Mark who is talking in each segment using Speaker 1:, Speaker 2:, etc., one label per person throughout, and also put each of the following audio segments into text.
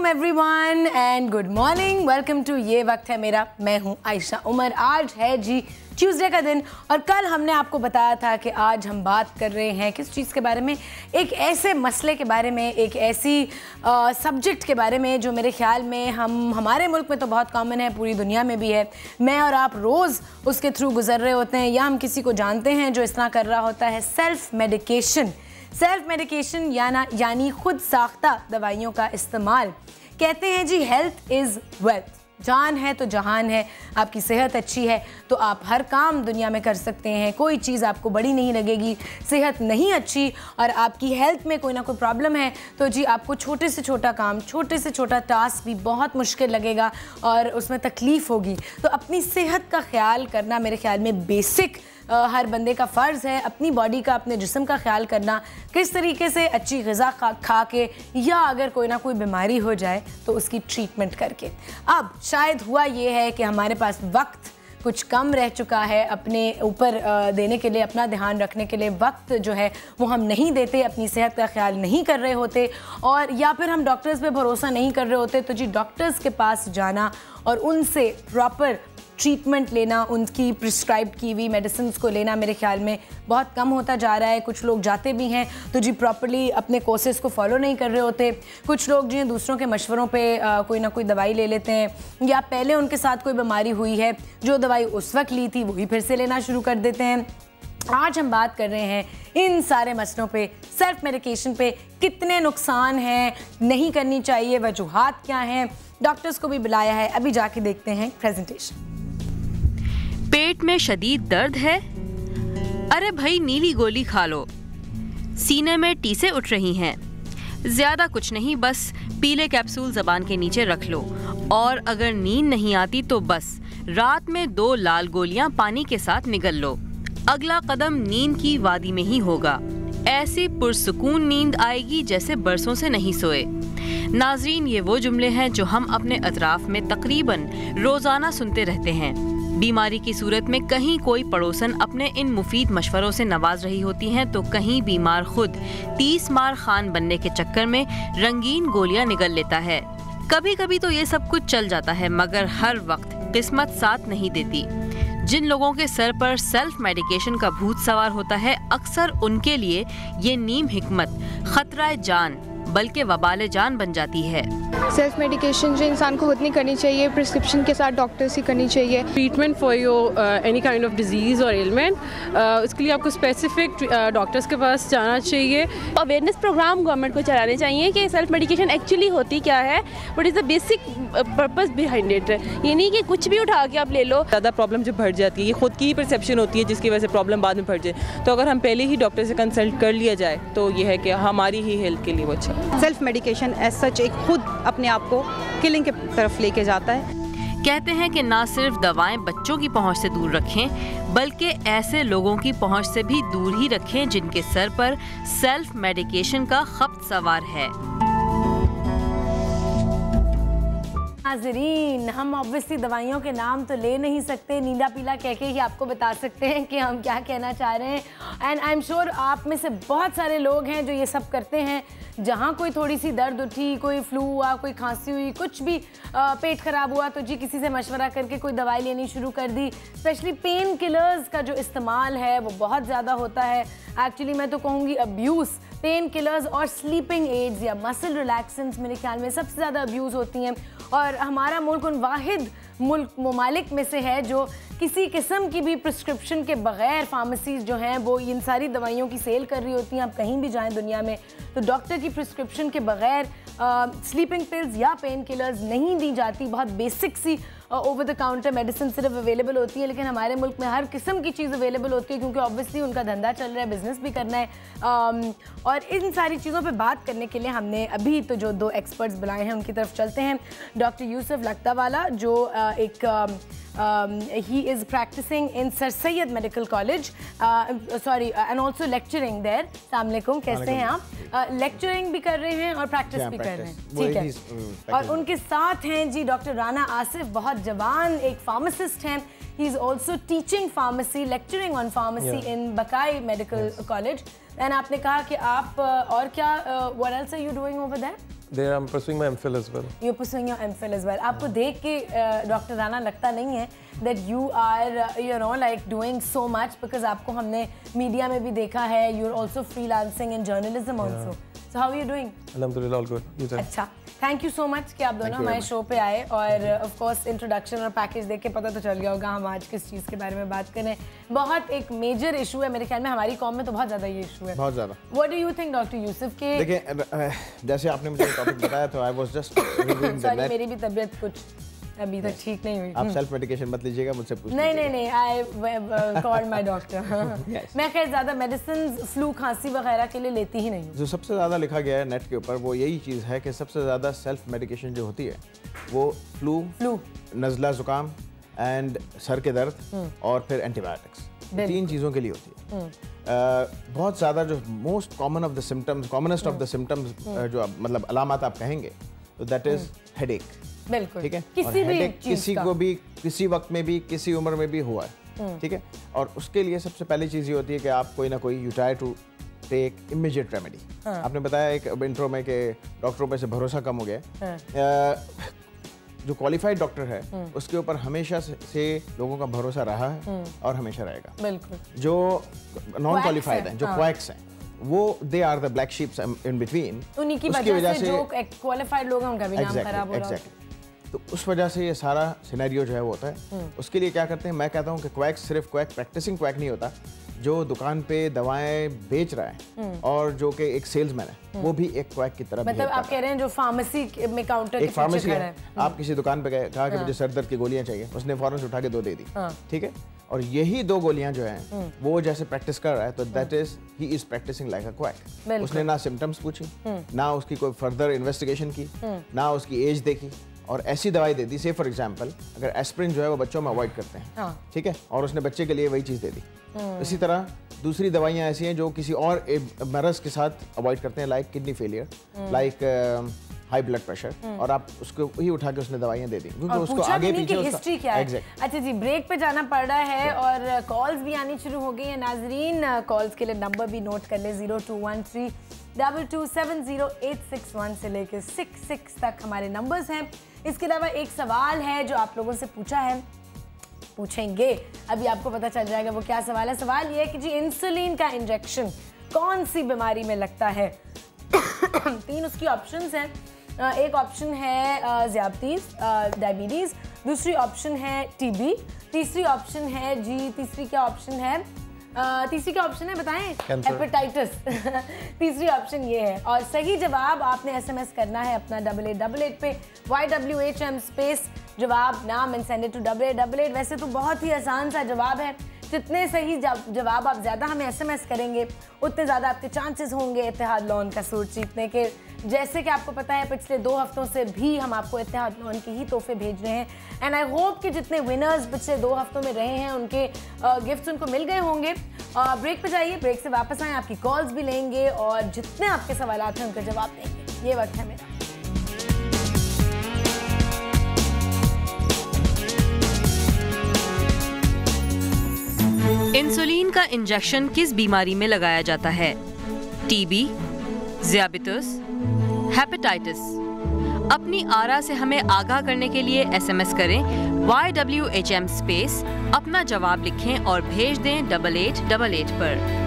Speaker 1: Everyone and good morning, welcome to ये वक्त है मेरा। मैं हूं आयशा उमर। आज है जी ट्यूसडे का दिन और कल हमने आपको बताया था कि आज हम बात कर रहे हैं किस चीज़ के बारे में, एक ऐसे मसले के बारे में, एक ऐसी सब्जेक्ट के बारे में जो मेरे ख्याल में हमारे मुल्क में तो बहुत कॉमन है, पूरी दुनिया में भी है। मैं और आप रोज़ उसके थ्रू गुजर रहे होते हैं या हम किसी को जानते हैं जो इस तरह कर रहा होता है। सेल्फ मेडिकेशन यानी खुद साख्ता दवाइयों का इस्तेमाल। कहते हैं जी हेल्थ इज़ वेल्थ, जान है तो जहान है। आपकी सेहत अच्छी है तो आप हर काम दुनिया में कर सकते हैं, कोई चीज़ आपको बड़ी नहीं लगेगी। सेहत नहीं अच्छी और आपकी हेल्थ में कोई ना कोई प्रॉब्लम है तो जी आपको छोटे से छोटा काम, छोटे से छोटा टास्क भी बहुत मुश्किल लगेगा और उसमें तकलीफ़ होगी। तो अपनी सेहत का ख्याल करना मेरे ख्याल में बेसिक हर बंदे का फ़र्ज़ है। अपनी बॉडी का, अपने जिस्म का ख्याल करना, किस तरीके से अच्छी ग़िज़ा खा के या अगर कोई ना कोई बीमारी हो जाए तो उसकी ट्रीटमेंट करके। अब शायद हुआ ये है कि हमारे पास वक्त कुछ कम रह चुका है अपने ऊपर देने के लिए, अपना ध्यान रखने के लिए वक्त जो है वो हम नहीं देते, अपनी सेहत का ख्याल नहीं कर रहे होते और या फिर हम डॉक्टर्स पे भरोसा नहीं कर रहे होते। तो जी डॉक्टर्स के पास जाना और उनसे प्रॉपर ट्रीटमेंट लेना, उनकी प्रिस्क्राइब की हुई मेडिसिन को लेना मेरे ख्याल में बहुत कम होता जा रहा है। कुछ लोग जाते भी हैं तो जी प्रॉपर्ली अपने कोर्सेज़ को फॉलो नहीं कर रहे होते। कुछ लोग जी दूसरों के मशवरों पे कोई ना कोई दवाई ले लेते हैं या पहले उनके साथ कोई बीमारी हुई है, जो दवाई उस वक्त ली थी वही फिर से लेना शुरू कर देते हैं। आज हम बात कर रहे हैं इन सारे मसलों पे, सेल्फ मेडिकेशन पे, कितने नुकसान हैं, नहीं करनी चाहिए, वजूहात क्या हैं। डॉक्टर्स को भी बुलाया है, अभी जाके देखते हैं प्रेजेंटेशन।
Speaker 2: पेट में शदीद दर्द है? अरे भाई नीली गोली खा लो। सीने में टीसें उठ रही हैं? ज्यादा कुछ नहीं, बस पीले कैप्सूल जबान के नीचे रख लो। और अगर नींद नहीं आती तो बस रात में 2 लाल गोलियां पानी के साथ निगल लो। अगला कदम नींद की वादी में ही होगा। ऐसी पुरसुकून नींद आएगी जैसे बरसों से नहीं सोए। नाजरीन, ये वो जुमले हैं जो हम अपने अतराफ में तकरीबन रोजाना सुनते रहते हैं। बीमारी की सूरत में कहीं कोई पड़ोसन अपने इन मुफीद मशवरों से नवाज रही होती हैं तो कहीं बीमार खुद 30 मार खान बनने के चक्कर में रंगीन गोलियां निगल लेता है। कभी कभी तो ये सब कुछ चल जाता है मगर हर वक्त किस्मत साथ नहीं देती। जिन लोगों के सर पर सेल्फ मेडिकेशन का भूत सवार होता है, अक्सर उनके लिए ये नीम हिकमत खतरा जान बल्कि वबाल जान बन जाती है।
Speaker 3: सेल्फ मेडिकेशन जो इंसान को खुद नहीं करनी चाहिए, प्रिस्क्रिप्शन के साथ डॉक्टर से करनी चाहिए।
Speaker 4: Treatment for your any kind of disease और एलिमेंट, उसके लिए आपको स्पेसिफिक डॉक्टर्स के पास जाना चाहिए।
Speaker 5: अवेयरनेस प्रोग्राम गवर्नमेंट को चलाने चाहिए कि सेल्फ मेडिकेशन एक्चुअली होती क्या है, what is the basic purpose behind it. ये नहीं कि कुछ भी उठा के आप ले लो।
Speaker 6: ज़्यादा प्रॉब्लम जब बढ़ जाती है, ये खुद की ही परसेप्शन होती है जिसकी वजह से प्रॉब्लम बाद में बढ़ जाए। तो अगर हम पहले ही डॉक्टर से कंसल्ट कर लिया जाए तो ये है कि हमारी ही हेल्थ के लिए वो अच्छा।
Speaker 7: सेल्फ मेडिकेशन एज सच एक खुद अपने आप को किलिंग के तरफ लेके जाता है।
Speaker 2: कहते हैं कि ना सिर्फ दवाएं बच्चों की पहुंच से दूर रखें बल्कि ऐसे लोगों की पहुंच से भी दूर ही रखें जिनके सर पर सेल्फ मेडिकेशन का खप्त सवार है।
Speaker 1: नाज़रीन, हम ऑब्वियसली दवाइयों के नाम तो ले नहीं सकते, नीला पीला कह के ही आपको बता सकते हैं कि हम क्या कहना चाह रहे हैं। एंड आई एम श्योर आप में से बहुत सारे लोग हैं जो ये सब करते हैं। जहाँ कोई थोड़ी सी दर्द उठी, कोई फ्लू हुआ, कोई खांसी हुई, कुछ भी पेट ख़राब हुआ तो जी किसी से मशवरा करके कोई दवाई लेनी शुरू कर दी। स्पेशली पेन किलर्स का जो इस्तेमाल है वो बहुत ज़्यादा होता है। एक्चुअली मैं तो कहूँगी अब्यूज़, पेन किलर्स और स्लीपिंग एड्स या मसल रिलैक्सेंट्स मेरे ख्याल में सबसे ज़्यादा अब्यूज़ होती हैं। और हमारा मुल्क उन वाहिद ममालिक में से है जो किसी किस्म की भी प्रिस्क्रिप्शन के बग़ैर फार्मेसीज़ जो हैं वो इन सारी दवाइयों की सेल कर रही होती हैं। आप कहीं भी जाएं दुनिया में तो डॉक्टर की प्रिस्क्रिप्शन के बग़ैर स्लीपिंग पिल्स या पेन किलर्स नहीं दी जाती। बहुत बेसिक सी ओवर द काउंटर मेडिसिन सिर्फ अवेलेबल होती है, लेकिन हमारे मुल्क में हर किस्म की चीज़ अवेलेबल होती है क्योंकि ऑब्वियसली उनका धंधा चल रहा है, बिजनेस भी करना है। और इन सारी चीज़ों पे बात करने के लिए हमने अभी तो जो 2 एक्सपर्ट्स बुलाए हैं उनकी तरफ चलते हैं। डॉक्टर यूसुफ लख्तावाला जो एक he is practicing in Sir Syed Medical College, sorry, and also lecturing there. अस्सलाम वालेकुम, कैसे हैं आप? लेक्चरिंग भी कर रहे हैं और प्रैक्टिस भी कर रहे हैं, ठीक है। और उनके साथ हैं जी डॉक्टर राना आसिफ, बहुत जवान एक फार्मासिस्ट हैं। He is also teaching pharmacy, lecturing on pharmacy in Baqai medical college. And आपने कहा कि आप और क्या, what else are you doing over there?
Speaker 8: There I'm pursuing my MPhil as well.
Speaker 1: You're pursuing your MPhil as well. आपको देख के doctor Rana लगता नहीं है that you are you know like doing so much, because आपको हमने media में भी देखा है. You're also freelancing in journalism also. So how are you doing?
Speaker 8: Alhamdulillah, all good. You tell.
Speaker 1: अच्छा, थैंक यू सो मच कि आप दोनों हमारे शो पे आए, और ऑफ कोर्स इंट्रोडक्शन और पैकेज देख के पता तो चल गया होगा हम आज किस चीज़ के बारे में बात कर रहे हैं. बहुत एक मेजर इशू है मेरे ख्याल में, हमारी कौम में तो बहुत ज़्यादा ये इशू है,
Speaker 9: बहुत ज़्यादा.
Speaker 1: What do you think doctor Yusuf के?
Speaker 9: देखिए, जैसे आपने मुझे टॉपिक बताया तो I was just reviewing the net.
Speaker 1: मेरी भी तबीयत कुछ अभी तक ठीक नहीं हुई.
Speaker 9: आप सेल्फ मेडिकेशन मत लीजिएगा, मुझसे पूछ
Speaker 1: नहीं, आई कॉल्ड माय डॉक्टर. मैं खैर ज़्यादा मेडिसिन फ्लू खांसी वगैरह के लिए लेती ही नहीं हूँ.
Speaker 9: जो सबसे ज़्यादा लिखा गया है नेट के ऊपर वो यही चीज़ है कि सबसे ज़्यादा सेल्फ मेडिकेशन जो होती है वो फ्लू, नज़ला ज़ुकाम एंड सर के दर्द और फिर एंटीबायोटिक्स, 3 चीज़ों के लिए होती है. बहुत ज़्यादा जो most common of the symptoms, commonest of the symptoms जो मतलब अलामत आप कहेंगे तो दैट इज़ हेडेक.
Speaker 1: बिल्कुल,
Speaker 9: ठीक है.
Speaker 1: किसी भी
Speaker 9: किसी को भी किसी वक्त में भी किसी उम्र में भी हुआ है, ठीक है. और उसके लिए सबसे पहली चीज़ ये होती है कि आप कोई ना कोई you try to take immediate remedy. आपने बताया एक इंट्रो में कि डॉक्टरों पे से भरोसा कम हो गया. जो क्वालिफाइड डॉक्टर है उसके ऊपर हमेशा से लोगों का भरोसा रहा है और हमेशा रहेगा.
Speaker 1: बिल्कुल.
Speaker 9: जो नॉन क्वालिफाइड हैं, जो क्वैक्स हैं, वो they are the black sheeps in between.
Speaker 1: उन्हीं की वजह से जो क्वालिफाइड लोग हैं उनका भी नाम खराब हो रहा है.
Speaker 9: तो उस वजह से ये सारा सिनेरियो जो है वो होता है. उसके लिए क्या करते हैं, मैं कहता हूँ कि क्वैक सिर्फ क्वैक प्रैक्टिसिंग क्वैक नहीं होता. जो दुकान पे दवाएं बेच रहा है और जो कि एक सेल्समैन है वो भी एक क्वैक की तरह.
Speaker 1: मतलब आप कह रहे हैं जो फार्मेसी में काउंटर
Speaker 9: एक फार्मेसी है, आप किसी दुकान पे गए, कहा कि मुझे सर दर्द की गोलियां चाहिए, उसने फौरन से उठा के 2 दे दी. ठीक है. और यही 2 गोलियां जो हैं वो जैसे प्रैक्टिस कर रहा है तो that is he is practising like a quack. उसने ना सिम्टम्स पूछी, ना उसकी कोई फर्दर इन्वेस्टिगेशन की, ना उसकी एज देखी, और ऐसी दवाई दे दी. से फॉर एग्जांपल अगर एस्प्रिन जो है वो बच्चों में अवॉइड करते हैं, ठीक है, और उसने बच्चे के लिए वही चीज़ दे दी. इसी तरह दूसरी दवाइयाँ ऐसी हैं जो किसी और मरज़ के साथ अवॉइड करते हैं, like kidney failure, like high blood pressure, और आप उसको ही उठा के उसने दवाइयाँ दे दी क्योंकि उसको आगे पीछे
Speaker 1: हिस्ट्री क्या है. अच्छा जी, ब्रेक पे जाना पड़ रहा है और कॉल्स भी आनी शुरू हो गई हैं. नाजरीन, कॉल्स के लिए नंबर भी नोट कर ले, 0213 2270861 से लेकर 66 तक हमारे नंबर्स हैं. इसके अलावा एक सवाल है जो आप लोगों से पूछा है, पूछेंगे अभी, आपको पता चल जाएगा वो क्या सवाल है. सवाल ये है कि जी इंसुलिन का इंजेक्शन कौन सी बीमारी में लगता है? 3 उसकी ऑप्शंस हैं. एक ऑप्शन है डायबिटीज़, दूसरी ऑप्शन है टीबी, तीसरी ऑप्शन है जी, तीसरी क्या ऑप्शन है? तीसरी क्या ऑप्शन है बताएं? हेपेटाइटिस. तीसरी ऑप्शन ये है. और सही जवाब आपने SMS करना है अपना 8888 पे, YWHM स्पेस जवाब नाम एंड सेंड इट टू 8888. वैसे तो बहुत ही आसान सा जवाब है. जितने सही जवाब आप ज़्यादा हमें SMS करेंगे उतने ज़्यादा आपके चांसेस होंगे इत्तेहाद लोन का सूट जीतने के. जैसे कि आपको पता है पिछले 2 हफ्तों से भी हम आपको इत्तेहाद लोन के ही तोहफे भेज रहे हैं. एंड आई होप कि जितने विनर्स पिछले 2 हफ्तों में रहे हैं उनके गिफ्ट्स उनको मिल गए होंगे. ब्रेक पे जाइए, ब्रेक से वापस आए, आपकी कॉल्स भी लेंगे और जितने आपके सवाल हैं उनके जवाब देंगे. ये वक्त है मेरा.
Speaker 2: इंसुलिन का इंजेक्शन किस बीमारी में लगाया जाता है? TB, diabetes, hepatitis. अपनी आरा से हमें आगाह करने के लिए SMS करें YWHM स्पेस, अपना जवाब लिखें और भेज दें 8888 पर.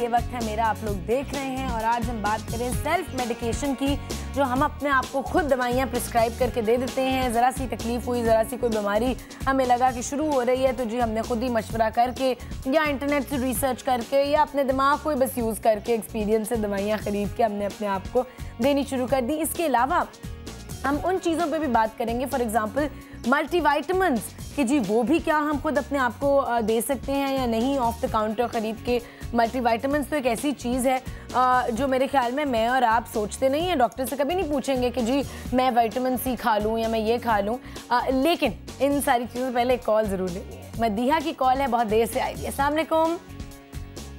Speaker 1: ये वक्त है मेरा, आप लोग देख रहे हैं और आज हम बात करें सेल्फ मेडिकेशन की, जो हम अपने आप को खुद दवाइयाँ प्रिस्क्राइब करके दे देते हैं। ज़रा सी तकलीफ हुई, ज़रा सी कोई बीमारी हमें लगा कि शुरू हो रही है तो जी हमने खुद ही मशवरा करके या इंटरनेट से रिसर्च करके या अपने दिमाग को बस यूज़ करके एक्सपीरियंस से दवाइयाँ ख़रीद के हमने अपने आप को देनी शुरू कर दी। इसके अलावा हम उन चीज़ों पे भी बात करेंगे, फॉर एग्जांपल मल्टीविटामिन्स, कि जी वो भी क्या हम खुद अपने आप को दे सकते हैं या नहीं ऑफ द काउंटर ख़रीद के। मल्टीविटामिन्स तो एक ऐसी चीज़ है जो मेरे ख्याल में मैं और आप सोचते नहीं हैं, डॉक्टर से कभी नहीं पूछेंगे कि जी मैं विटामिन सी खा लूँ या मैं ये खा लूँ, लेकिन इन सारी चीज़ों से पहले एक कॉल ज़रूर लेनी है। मदीहा की कॉल है, बहुत देर से आई है। अस्सलाम वालेकुम।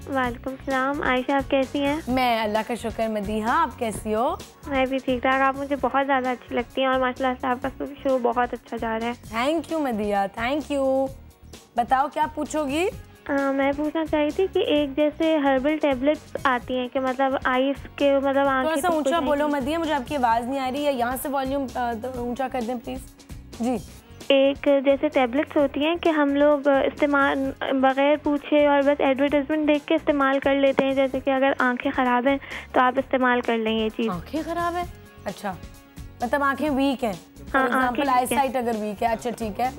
Speaker 10: वालेकुम सलाम। आयशा, आप कैसी हैं?
Speaker 1: मैं अल्लाह का शुक्र। मदीहा, आप कैसी हो?
Speaker 10: मैं भी ठीक ठाक। आप मुझे बहुत ज़्यादा अच्छी लगती हैं और माशाल्लाह से आपका शो बहुत अच्छा जा रहा है।
Speaker 1: Thank you Madiha, thank you. बताओ क्या पूछोगी?
Speaker 10: मैं पूछना चाह रही थी कि एक जैसे हर्बल टैबलेट्स आती हैं कि मतलब आइस के मतलब आंखें
Speaker 1: थोड़ा सा ऊंचा बोलो मदीहा, मुझे आपकी आवाज़ नहीं आ रही है। यहाँ से वॉल्यूम ऊंचा कर दें प्लीज़। जी।
Speaker 10: एक जैसे टैबलेट्स होती हैं कि हम लोग इस्तेमाल बगैर पूछे और बस एडवर्टाइजमेंट देख के इस्तेमाल कर लेते हैं, जैसे कि अगर आंखें ख़राब हैं तो आप इस्तेमाल कर लें ये चीज़।
Speaker 1: आंखें ख़राब है? अच्छा, मतलब आंखें वीक हैं,
Speaker 10: हाँ, आंखें
Speaker 1: आईसाइट अगर वीक है। अच्छा ठीक है।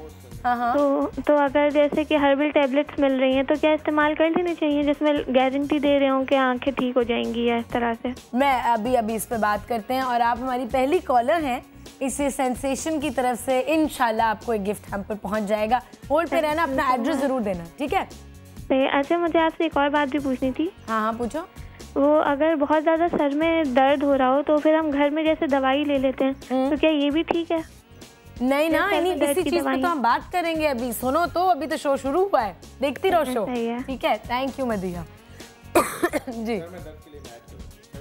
Speaker 1: हाँ हाँ।
Speaker 10: तो अगर जैसे कि हर्बल टैबलेट्स मिल रही हैं तो क्या इस्तेमाल कर लेनी चाहिए जिसमें गारंटी दे रहे हों कि आंखें ठीक हो जाएंगी या इस तरह से?
Speaker 1: मैं अभी इस पे बात करते हैं और आप हमारी पहली कॉलर हैं इस सेंसेशन की तरफ से। इंशाल्लाह आपको एक गिफ्ट हम पर पहुंच जाएगा। होल्ड पे रहना, अपना एड्रेस ज़रूर देना, ठीक है?
Speaker 10: अच्छा, मुझे आपसे एक और बात भी पूछनी थी।
Speaker 1: हाँ हाँ पूछो।
Speaker 10: वो अगर बहुत ज़्यादा सर में दर्द हो रहा हो तो फिर हम घर में जैसे दवाई ले लेते हैं, तो क्या ये भी ठीक है?
Speaker 1: नहीं ना, इसी चीज़ पे तो हम बात करेंगे अभी। सुनो तो, अभी तो शो शुरू हुआ है, देखती रहो शो, ठीक है? Thank you Madiha. जी,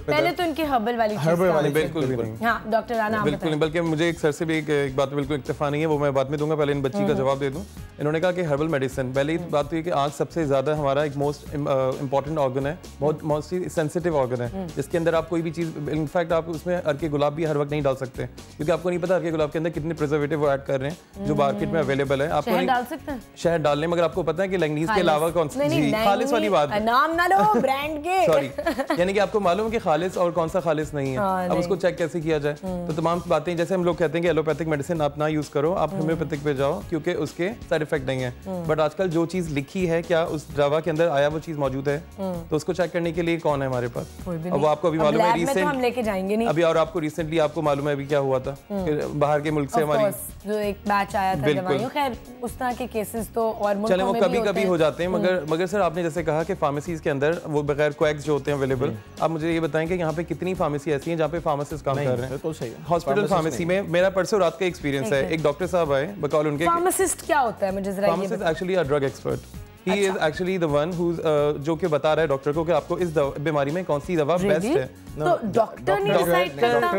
Speaker 1: पहले तो इनकी हर्बल वाली
Speaker 8: बिल्कुल
Speaker 1: हाँ डॉक्टर राना
Speaker 8: बिल्कुल नहीं, बल्कि मुझे एक सर से भी एक बात बिल्कुल इत्तेफा नहीं है, वो मैं बाद में दूंगा, पहले इन बच्ची का जवाब दे दूं। इन्होंने कहा कि हर्बल मेडिसिन, पहले ही बात हुई कि आँख सबसे ज़्यादा हमारा एक मोस्ट इंपॉर्टेंट ऑर्गन है, बहुत मोस्टली सेंसिटिव ऑर्गन है, जिसके अंदर आप कोई भी चीज़, इनफैक्ट आप उसमें अर्के गुलाब भी हर वक्त नहीं डाल सकते, क्योंकि आपको नहीं पता अर्के गुलाब के अंदर कितने प्रिजर्वेटिव वो ऐड कर रहे हैं जो मार्केट में अवेलेबल है। आपको
Speaker 1: डाल सकते हैं
Speaker 8: शहद डाल लें, मगर आपको पता है कि लैंगनीज के अलावा कौन सी खालिस वाली बात,
Speaker 1: नाम ना लो ब्रांड के,
Speaker 8: सॉरी, यानी कि आपको मालूम है कि खालिस और कौन सा खालिस नहीं है। अब उसको चेक कैसे किया जाए? तो तमाम बातें, जैसे हम लोग कहते हैं कि एलोपैथिक मेडिसिन आप ना यूज करो, आप होम्योपैथिक पे जाओ, क्योंकि उसके साइड इफेक्ट नहीं है। बट आजकल जो चीज लिखी है, क्या उस दवा के अंदर आया वो चीज मौजूद है, तो उसको चेक करने के लिए कौन है हमारे पास? अब वो आपको अभी मालूम है रिसेंट,
Speaker 1: हम लेके जाएंगे नहीं
Speaker 8: अभी, और आपको रिसेंटली आपको मालूम है अभी क्या हुआ था, बाहर के मुल्क से हमारी
Speaker 1: जो एक बैच आया था दवाइयों, खैर उस तरह के केसेस तो और मुल्कों
Speaker 8: में वो कभी-कभी हो जाते हैं, मगर सर आपने जैसे कहा कि फार्मेसीज के अंदर वो बगैर क्वैक्स जो होते हैं अवेलेबल, आप मुझे ये बताएं कि यहाँ पे कितनी फार्मेसी ऐसी है जहाँ पे फार्मासिस्ट काम कर रहे हैं?
Speaker 9: बिल्कुल सही है।
Speaker 8: हॉस्पिटल फार्मेसी में मेरा परसों रात का एक्सपीरियंस है, एक डॉक्टर साहब आए, बकौल उनके
Speaker 1: फार्मासिस्ट क्या होता है मुझे जरा ये बताइए।
Speaker 8: Pharmacist actually a drug expert, he is actually the one who जो कि बता रहा है डॉक्टर को कि आपको इस बीमारी में कौन सी दवा बेस्ट है।
Speaker 1: तो डॉक्टर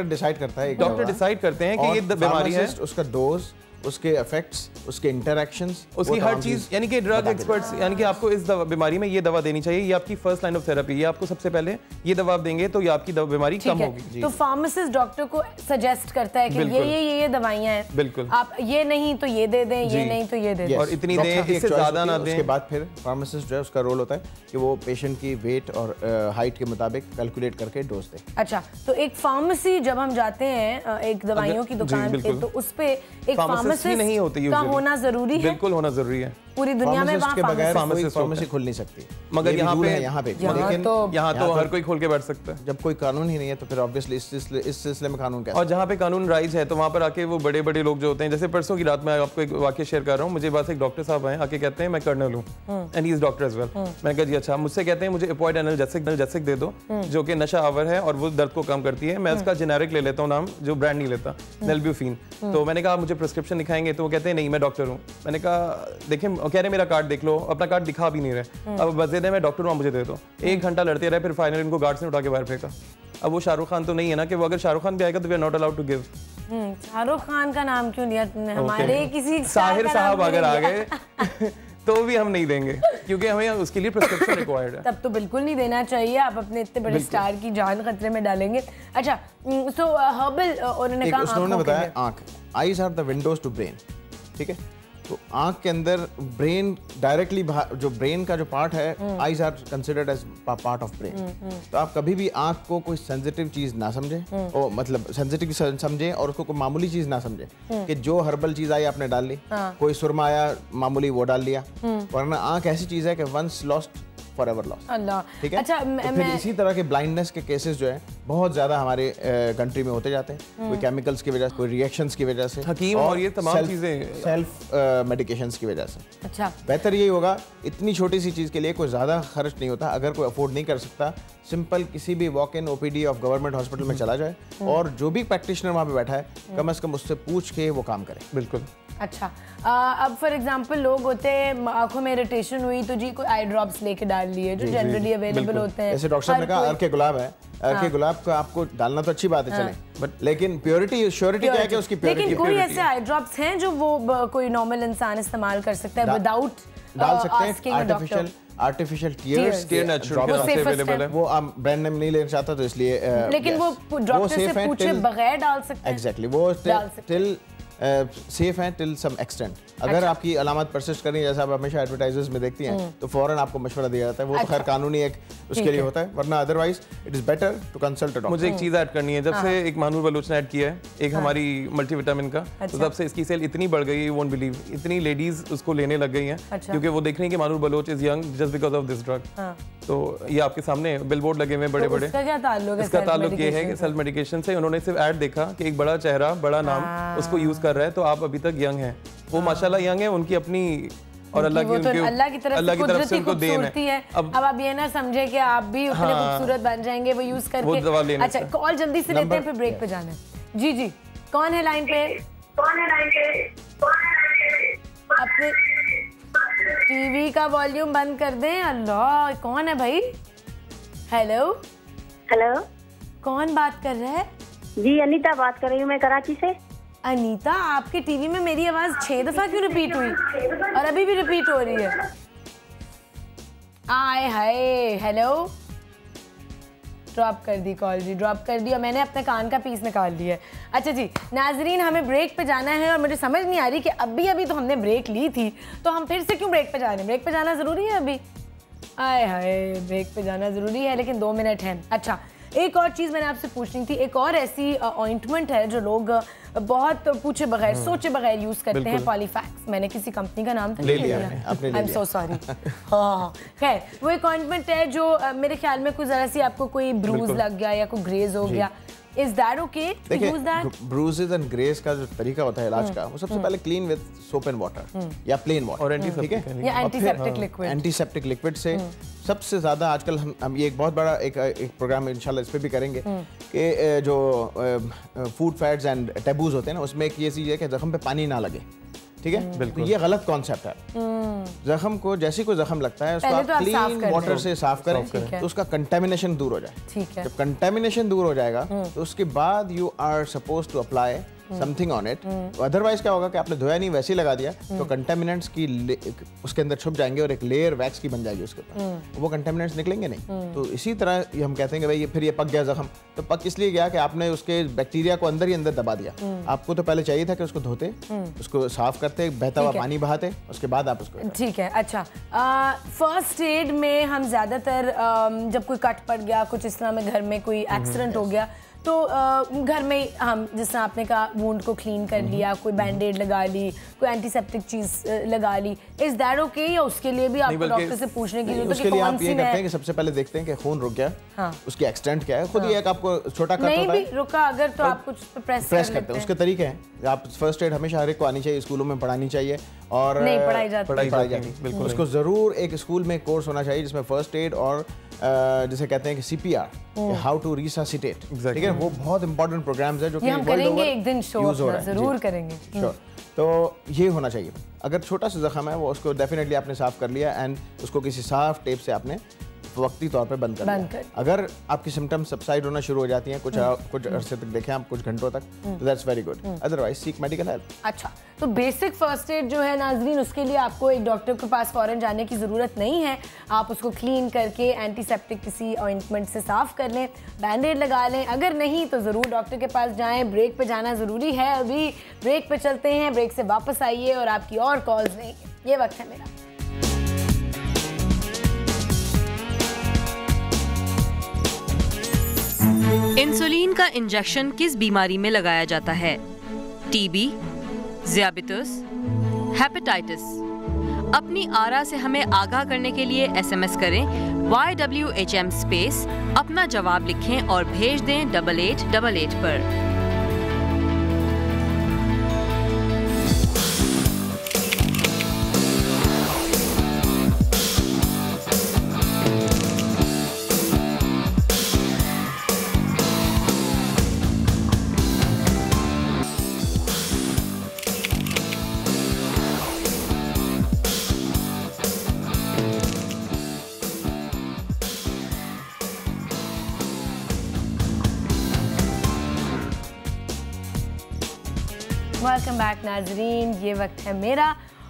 Speaker 9: डिसाइड करता है,
Speaker 8: डॉक्टर डिसाइड करते हैं कि ये बीमारी है,
Speaker 9: उसका डोज, उसके इफेक्ट्स, उसके इंटरैक्शंस,
Speaker 8: उसकी हर चीज, यानी कि ड्रग एक्सपर्ट्स, यानी कि आपको इस बीमारी में ये दवा देनी चाहिए, ये आपकी फर्स्ट लाइन ऑफ थेरेपी, ये आपको सबसे पहले ये दवा देंगे तो ये आपकी बीमारी कम होगी।
Speaker 1: तो फार्मासिस्ट डॉक्टर को सजेस्ट करता है कि ये दवाइयां हैं,
Speaker 8: बिल्कुल
Speaker 1: आप ये नहीं तो ये दे दें, ये नहीं तो ये दे दें,
Speaker 8: और इतनी दें, इससे ज्यादा ना दें।
Speaker 9: उसके बाद फिर फार्मासिस्ट जो है उसका रोल होता है कि वो पेशेंट की वेट और हाइट के मुताबिक कैलकुलेट करके डोज दे।
Speaker 1: अच्छा, तो एक फार्मेसी जब हम जाते हैं एक दवाइयों की दुकान पे, तो उस पे एक फार्मासिस्ट
Speaker 8: नहीं होती
Speaker 1: का होना जरूरी है,
Speaker 8: बिल्कुल होना जरूरी है।
Speaker 1: पूरी दुनिया में
Speaker 9: के बगैर फार्मेसी खुल नहीं सकती,
Speaker 8: मगर यहाँ पे
Speaker 9: लेकिन
Speaker 8: यहाँ तो हर कोई खोल के बैठ सकता है।
Speaker 9: जब कोई कानून ही नहीं है तो फिर ऑब्वियसली इस सिलसिले में कानून कैसे?
Speaker 8: और जहाँ पे कानून राइज है तो वहाँ पर आके वो बड़े बड़े लोग जो होते हैं, जैसे परसों की रात में आपको एक वाक्य शेयर कर रहा हूँ, मुझे पास एक डॉक्टर साहब आए, आके कहते हैं मैं कर्नल हूँ and he is doctor as well. मैंने कहा जी अच्छा, मुझसे कहते हैं मुझे एपॉइड एनाल्जेसिक दे दो जो कि नशा आवर है और वो दर्द को कम करती है, मैं उसका जेनेरिक ले लेता हूँ नाम, जो ब्रांड नहीं लेता, नेल्ब्यूफिन। तो मैंने कहा मुझे प्रिस्क्रिप्शन दिखाएंगे, तो वो कहते हैं नहीं मैं डॉक्टर हूँ। मैंने कहा देखें, कह रहे मेरा कार्ड देख लो, अपना कार्ड दिखा भी नहीं रहे, अब वजह है मैं डॉक्टर हूँ मुझे दे दो। 1 घंटा लड़ते रहे, फिर फाइनली इनको गार्ड से उठा के बाहर फेंका। अब वो शाहरुख खान तो नहीं है ना कि वो अगर शाहरुख खान भी आएगा तो we are not allowed to give.
Speaker 1: Shahrukh Khan का नाम क्यों लिया तुमने? हमारे किसी
Speaker 8: साहिर साहब अगर आ गए तो भी हम नहीं देंगे, क्योंकि हमें उसके लिए प्रिस्क्रिप्शन रिक्वायर्ड है।
Speaker 1: तब तो बिल्कुल नहीं देना चाहिए, आप अपने इतने बड़े स्टार की जान खतरे में डालेंगे। अच्छा, सो हर्बल, उन्होंने कहा
Speaker 9: उन्होंने बताया आंख, eyes are the windows to brain, ठीक है? तो आंख के अंदर ब्रेन डायरेक्टली जो ब्रेन का जो पार्ट है, eyes are considered as part of brain. तो आप कभी भी आंख को कोई सेंसिटिव चीज ना समझें, और मतलब सेंसिटिव समझें और उसको कोई मामूली चीज ना समझें कि जो हर्बल चीज आई आपने डाल ली, कोई सुरमा आया मामूली वो डाल लिया, वरना आंख ऐसी चीज है कि वंस लॉस्ट फॉरएवर लॉस्ट। अल्लाह, ठीक है। अच्छा, तो फिर इसी तरह के ब्लाइंडनेस के केसेस जो है बहुत ज्यादा हमारे कंट्री में होते जाते हैं, कोई केमिकल्स की वजह से, कोई रिएक्शंस की वजह से,
Speaker 8: हकीम और ये तमाम चीजें
Speaker 9: सेल्फ मेडिकेशंस की वजह से।
Speaker 1: अच्छा,
Speaker 9: बेहतर यही होगा, इतनी छोटी सी चीज के लिए कोई ज्यादा खर्च नहीं होता। अगर कोई अफोर्ड नहीं कर सकता, सिंपल किसी भी walk in OPD of government hospital में चला जाए और जो भी प्रैक्टिशनर वहाँ पे बैठा है कम से कम उससे पूछ के वो काम करे।
Speaker 8: बिल्कुल।
Speaker 1: अच्छा, अब फॉर एग्जांपल लोग होते हैं आंखों में इरिटेशन हुई तो जी कोई आई ड्रॉप्स लेके डाल लिए जो जनरली अवेलेबल होते हैं।
Speaker 9: जैसे डॉक्टर साहब ने कहा अर्के गुलाब है, अर्के गुलाब का आपको डालना तो अच्छी बात है, चले, बट लेकिन प्योरिटी श्योरिटी क्या है कि उसकी प्योरिटी।
Speaker 1: लेकिन कोई ऐसे आई ड्रॉप्स हैं जो वो कोई नॉर्मल इंसान इस्तेमाल कर सकता है विदाउट
Speaker 9: डाल सकते हैं। आर्टिफिशियल टीयर्स के अवेलेबल है, वो आप ब्रांड नेम नहीं लेना चाहता तो इसलिए,
Speaker 1: लेकिन वो डॉक्टर से पूछे बगैर डाल सकते हैं।
Speaker 9: एग्जैक्टली, वो टिल सेफ है टिल सम एक्सटेंट। अगर आपकी अलामत परसिस्ट करनी, जैसा आप हमेशा एडवर्टाइजर्स में देखती हैं, तो फौरन आपको मशवरा दिया जाता है। वो तो खैर कानूनी एक उसके लिए होता है, वरना otherwise it is better to consult a doctor.
Speaker 8: मुझे एक चीज ऐड करनी है, जब से एक मानूर बलोच ने ऐड किया है एक हमारी मल्टीविटामिन का, तो तब से इसकी सेल इतनी बढ़ गई है, यू वोंट बिलीव, इतनी लेडीज उसको लेने लग गई हैं क्योंकि वो देख रही हैं कि Mahnoor Baloch is young just because of this drug. तो ये आपके सामने बिलबोर्ड लगे हुए बड़े बड़े, इसका ताल्लुक ये है कि सेल्फ मेडिकेशन से उन्होंने सिर्फ ऐड देखा कि एक बड़ा चेहरा बड़ा नाम उसको यूज कर रहा है, तो आप अभी तक यंग हैं, वो माशाल्लाह यंग है, उनकी अपनी और अल्लाह की तरफ से उनको देन है।
Speaker 1: अब आप ये ना समझे कि आप भी उतने खूबसूरत बन जाएंगे वो यूज करके। अच्छा, कॉल जल्दी से लेते हैं, फिर ब्रेक पे जाना है। जी जी, कौन है लाइन पे? अपने टीवी का वॉल्यूम बंद कर दें। अल्लाह, कौन है भाई? हेलो
Speaker 11: हेलो,
Speaker 1: कौन बात कर रहा है?
Speaker 11: जी अनीता बात कर रही हूँ मैं कराची से।
Speaker 1: अनीता, आपके टीवी में मेरी आवाज 6 दफा क्यों रिपीट हुई और अभी भी रिपीट हो रही है? आए हाय, हेलो, ड्रॉप कर दी कॉल जी, ड्रॉप कर दी और मैंने अपने कान का पीस निकाल लिया है। अच्छा जी नाजरीन, हमें ब्रेक पे जाना है और मुझे समझ नहीं आ रही कि अभी तो हमने ब्रेक ली थी तो हम फिर से क्यों ब्रेक पे जा रहे हैं? ब्रेक पे जाना ज़रूरी है अभी? आए हाय, ब्रेक पे जाना ज़रूरी है लेकिन 2 मिनट हैं। अच्छा, एक और चीज़ मैंने आपसे पूछनी थी, एक और ऐसी ऑइंटमेंट है जो लोग बहुत पूछे बगैर सोचे बगैर यूज करते हैं, पॉलीफैक्स। मैंने किसी कंपनी का नाम तो
Speaker 9: ले लिया,
Speaker 1: आई एम सो सॉरी। हाँ, खैर वो एक ऑइंटमेंट है जो मेरे ख्याल में कोई जरा सी आपको कोई ब्रूज लग गया या कोई ग्रेज हो गया, is that okay to use that?
Speaker 9: Bruises and graze का जो तरीका होता है इलाज का, वो सबसे पहले clean with soap and water या प्लेन वाटर, ठीक है,
Speaker 1: या एंटीसेप्टिक लिक्विड।
Speaker 9: एंटीसेप्टिक लिक्विड से सबसे ज़्यादा आजकल हम ये एक बहुत बड़ा एक प्रोग्राम इंशाल्लाह इस पे भी करेंगे कि जो फूड फैट्स एंड टैबूज होते हैं ना, उसमें एक ये चीज़ है कि जख्म पे पानी ना लगे, ठीक है, बिल्कुल ये गलत कॉन्सेप्ट है। जख्म को जैसे कोई जख्म लगता है उसको आप क्लीन वाटर से साफ करें तो उसका कंटेमिनेशन दूर हो जाए।
Speaker 1: ठीक है,
Speaker 9: जब कंटेमिनेशन दूर हो जाएगा तो उसके बाद you are suppose to apply something on it. Otherwise क्या होगा कि आपने धोया नहीं वैसे ही लगा दिया तो कंटेमिनेंट्स की उसके अंदर छुप जाएंगे और एक लेयर वैक्स की बन जाएगी उसके ऊपर, वो कंटेमिनेंट्स निकलेंगे नहीं। तो इसी तरह ये हम कहते हैं कि भाई ये फिर ये पक गया जख्म, तो पक इसलिए गया कि आपने उसके बैक्टीरिया को अंदर ही अंदर दबा दिया। आपको तो पहले चाहिए था कि उसको धोते, उसको साफ करते, बहता हुआ पानी बहाते, उसके बाद आप उसको।
Speaker 1: ठीक है। अच्छा, फर्स्ट एड में हम ज्यादातर जब कोई कट पड़ गया, कुछ इस तरह में घर में कोई एक्सीडेंट हो गया तो घर में हम जिस तरह आपने कहा वुंड को क्लीन कर लिया, कोई बैंडेड लगा ली, कोई एंटीसेप्टिक चीज लगा ली, इज दैट ओके या उसके लिए भी आपको डॉक्टर से पूछने की जरूरत है कि कौन सी है?
Speaker 9: करते हैं कि सबसे पहले देखते हैं कि खून रुक गया, हाँ, उसकी एक्सटेंट क्या है, खुद ही एक आपको छोटा कट होता है,
Speaker 1: नहीं भी रुका अगर तो आप कुछ प्रेस
Speaker 9: करते हैं। उसके तरीके हैं, आप फर्स्ट एड हमेशा हर एक को आनी चाहिए, स्कूलों में पढ़ानी चाहिए और
Speaker 1: नहीं पढ़ाई जाती
Speaker 9: बिल्कुल। उसको जरूर एक स्कूल में कोर्स होना चाहिए जिसमें फर्स्ट एड और जिसे कहते हैं कि CPR, हाउ टू रिससिटेट, ठीक है, वो बहुत इंपॉर्टेंट प्रोग्राम्स है जो कि
Speaker 1: हम करेंगे एक दिन शो जरूर करेंगे।
Speaker 9: तो ये होना चाहिए। अगर छोटा सा जख्म है वो उसको डेफिनेटली आपने साफ कर लिया एंड उसको किसी साफ टेप से आपने वक्ती तौर पे बंद कर। अगर आपकी सिम्टम्स सबसाइड होना शुरू हो जाती हैं कुछ अरसे तक देखें आप, कुछ घंटों तक, तो that's very good, otherwise seek medical help.
Speaker 1: अच्छा, तो बेसिक फर्स्ट एड जो है नाजरीन, उसके लिए आपको एक डॉक्टर के पास फौरन जाने की ज़रूरत नहीं है। आप उसको क्लीन करके एंटीसेप्टिक किसी ऑइंटमेंट से साफ़ कर लें, बैंडेड लगा लें। अगर नहीं तो ज़रूर डॉक्टर के पास जाएं। ब्रेक पे जाना ज़रूरी है, अभी ब्रेक पे चलते हैं, ब्रेक से वापस आइए और आपकी और कॉल्स लेंगे। ये वक्त है मेरा।
Speaker 2: इंसुलिन का इंजेक्शन किस बीमारी में लगाया जाता है? TB, diabetes, hepatitis. अपनी आरा से हमें आगाह करने के लिए SMS करें YWHM स्पेस, अपना जवाब लिखें और भेज दें 8888 पर।
Speaker 1: वेलकम बैक नाजरीन, ये वक्त है मेरा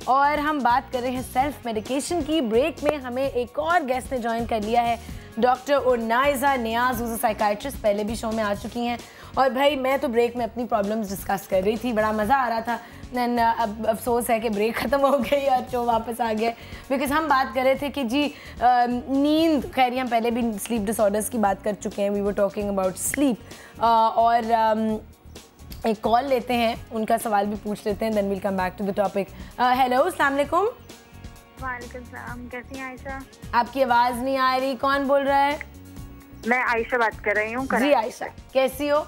Speaker 1: और हम बात कर रहे हैं सेल्फ मेडिकेशन की। ब्रेक में हमें एक और गेस्ट ने ज्वाइन कर लिया है, डॉक्टर उनाइजा नियाज, जो साइकाइट्रिस्ट, पहले भी शो में आ चुकी हैं। और भाई मैं तो ब्रेक में अपनी प्रॉब्लम्स डिस्कस कर रही थी, बड़ा मज़ा आ रहा था। एंड अब अफसोस है कि ब्रेक ख़त्म हो गई और शो वापस आ गया, बिकॉज हम बात कर रहे थे कि जी नींद, खैर हम पहले भी स्लीप डिसऑर्डर्स की बात कर चुके हैं, we were talking about sleep. और एक कॉल लेते हैं, उनका सवाल भी पूछ लेते हैं, then will come back to the topic. Hello, अस्सलाम वालेकुम।
Speaker 12: वालेकुम सलाम, कैसी हैं आयशा?
Speaker 1: आपकी आवाज़ नहीं आ रही, कौन बोल रहा है?
Speaker 12: मैं आयशा बात कर रही हूँ।
Speaker 1: जी आयशा, कैसी हो?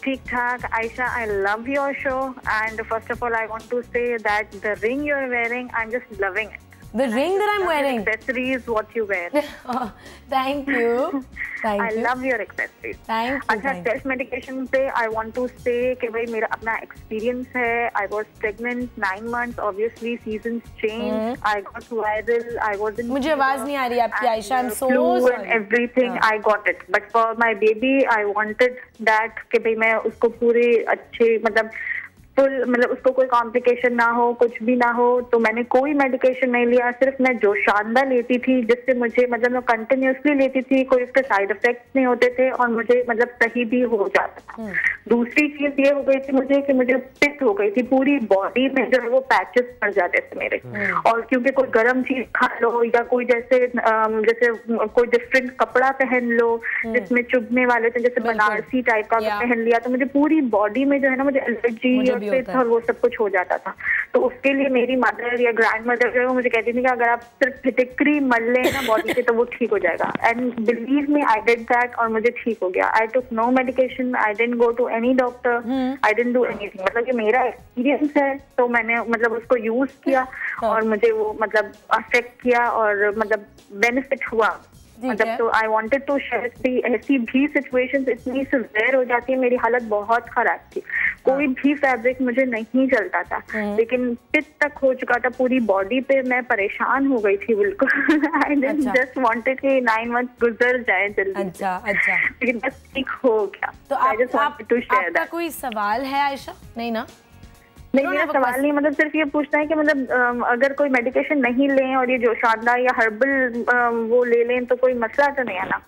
Speaker 12: ठीक ठाक Ayesha, I love your show and first of all I want to say that the ring you are wearing, I am just loving it.
Speaker 1: The ring that I'm wearing.
Speaker 12: Accessories, what you wear.
Speaker 1: Oh, thank you. Thank
Speaker 12: I
Speaker 1: you.
Speaker 12: love your accessories.
Speaker 1: Thank you.
Speaker 12: अच्छा, self medication पे I want to say कि भाई मेरा अपना experience है. I was pregnant 9 months. Obviously seasons change. I got viral. I was in.
Speaker 1: मुझे आवाज नहीं आ रही आपकी Ayesha. I'm so
Speaker 12: sorry.
Speaker 1: and
Speaker 12: everything I got it. But for my baby I wanted that कि भाई मैं उसको पूरे अच्छे मतलब मतलब उसको कोई कॉम्प्लिकेशन ना हो, कुछ भी ना हो, तो मैंने कोई मेडिकेशन नहीं लिया. सिर्फ मैं जोशांदा लेती थी, जिससे मुझे मतलब मैं कंटिन्यूसली लेती थी, कोई उसके साइड इफेक्ट्स नहीं होते थे और मुझे मतलब सही भी हो जाता था. दूसरी चीज ये हो गई थी मुझे कि मुझे पित्त हो गई थी पूरी बॉडी में, जो है वो पैचेस पड़ जाते थे मेरे. और क्योंकि कोई गर्म चीज खा लो या कोई जैसे कोई डिफरेंट कपड़ा पहन लो जिसमें चुभने वाले थे, जैसे बनारसी टाइप का पहन लिया, तो मुझे पूरी बॉडी में जो है ना मुझे एलर्जी और वो सब कुछ हो जाता था. तो उसके लिए मेरी मदर या ग्रैंड मदर जो है मुझे कहती थी कि अगर आप सिर्फ फिटिक्री मल लें ना बॉडी पे तो वो ठीक हो जाएगा. And believe me I did that और मुझे ठीक हो गया. I took no medication, I didn't go to any doctor, I didn't do anything. मतलब कि मेरा एक्सपीरियंस है तो मैंने मतलब उसको यूज किया और मुझे वो मतलब अफेक्ट किया और मतलब बेनिफिट हुआ. मतलब तो आई वांटेड टू शेयर थी. ऐसी भी सिचुएशंस इतनी सिवियर हो जाती है, मेरी हालत बहुत खराब थी, कोई भी फैब्रिक मुझे नहीं चलता था, लेकिन पित्त तक हो चुका था पूरी बॉडी पे. मैं परेशान हो गई थी बिल्कुल. आई जस्ट वांटेड कि 9 मंथ गुजर जाए जल्दी.
Speaker 1: अच्छा,
Speaker 12: लेकिन बस ठीक हो गया.
Speaker 1: तो आपका कोई सवाल है आयशा? नहीं ना?
Speaker 12: नहीं, मेरा सवाल नहीं, मतलब सिर्फ ये पूछना है कि मतलब अगर कोई मेडिकेशन नहीं लें और ये जोशांदा या हर्बल वो ले लें तो कोई मसला तो नहीं है ना?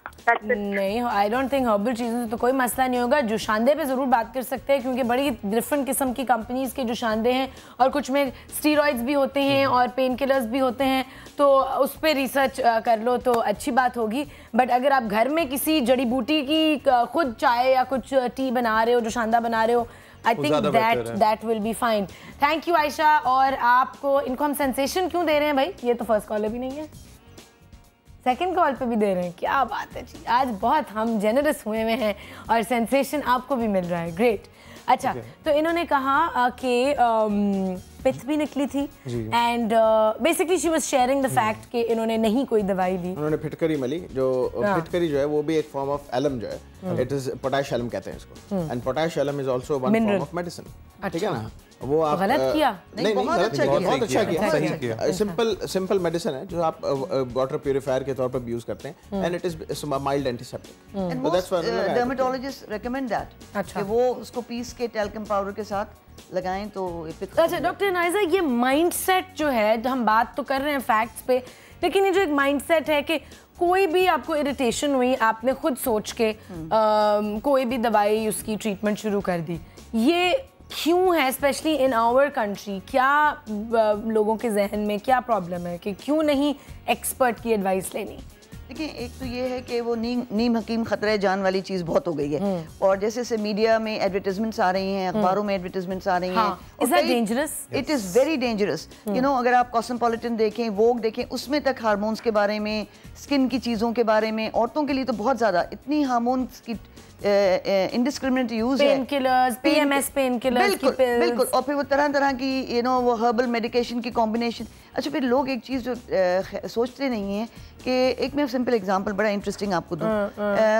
Speaker 1: नहीं, आई डोंट थिंक हर्बल चीज़ों से तो कोई मसला नहीं होगा. जोशांदे पे ज़रूर बात कर सकते हैं क्योंकि बड़ी डिफरेंट किस्म की कंपनीज के जोशांदे हैं और कुछ में स्टीरॉइड्स भी होते हैं और पेन किलर्स भी होते हैं, तो उस पर रिसर्च कर लो तो अच्छी बात होगी. बट अगर आप घर में किसी जड़ी बूटी की खुद चाय या कुछ टी बना रहे हो, जोशांदा बना रहे हो, I think that will be fine. Thank you Ayesha. और आपको इनको हम सेंसेशन क्यों दे रहे हैं भाई? ये तो फर्स्ट कॉलर भी नहीं है, सेकंड कॉल पे भी दे रहे हैं. क्या बात है जी, आज बहुत हम जेनरस हुए हुए हैं और सेंसेशन आपको भी मिल रहा है. ग्रेट. अच्छा, तो इन्होंने कहा कि पित्त भी निकली थी and basically she was sharing the fact कि इन्होंने नहीं कोई दवाई ली.
Speaker 9: उन्होंने फिटकरी मली. जो फिटकरी जो है वो भी एक फॉर्म ऑफ एलम जो है, इट इज पोटैश एलम कहते हैं इसको, and potash alum is also one form of medicine. ठीक है ना? वो आप
Speaker 1: गलत किया?
Speaker 9: नहीं, बहुत अच्छा किया। सिंपल मेडिसिन है जो आप वाटर प्यूरिफायर के तौर पर यूज करते हैं, and it is mild antiseptic.
Speaker 13: Dermatologist recommend that कि वो उसको पीस के टैल्कम पाउडर के साथ लगाएं तो।
Speaker 1: अच्छा डॉक्टर नाइजा, ये माइंडसेट जो है, हम बात तो कर रहे हैं फैक्ट्स पे, लेकिन ये जो एक माइंडसेट है कि कोई भी आपको इरिटेशन हुई, आपने खुद सोच के कोई भी दवाई उसकी ट्रीटमेंट शुरू कर दी, ये क्यों है? स्पेशली इन आवर कंट्री, क्या लोगों के जहन में क्या प्रॉब्लम है कि क्यों नहीं एक्सपर्ट की एडवाइस लेनी?
Speaker 13: देखिए, एक तो ये है कि वो नीम हकीम खतरे जान वाली चीज़ बहुत हो गई है, और जैसे मीडिया में एडवर्टाइजमेंट्स आ रही हैं, अखबारों में एडवर्टाइजमेंट्स आ रही हैं।
Speaker 1: Is that dangerous?
Speaker 13: It is very dangerous. You know, अगर आप कॉस्मोपॉलिटन देखें, वोग देखें, उसमें तक हार्मोन्स के बारे में, स्किन की चीज़ों के बारे में, औरतों के लिए तो बहुत ज़्यादा इतनी हार्मोन्स की इंडिस्क्रिमिनेट यूज है,
Speaker 1: pain killers, PMS pain killers की पिल्स,
Speaker 13: बिल्कुल, और फिर वो तरह तरह की वो हर्बल मेडिकेशन की कॉम्बिनेशन। अच्छा, फिर लोग एक चीज़ जो सोचते नहीं है कि एक मैं सिंपल एग्जांपल बड़ा इंटरेस्टिंग आपको दूं।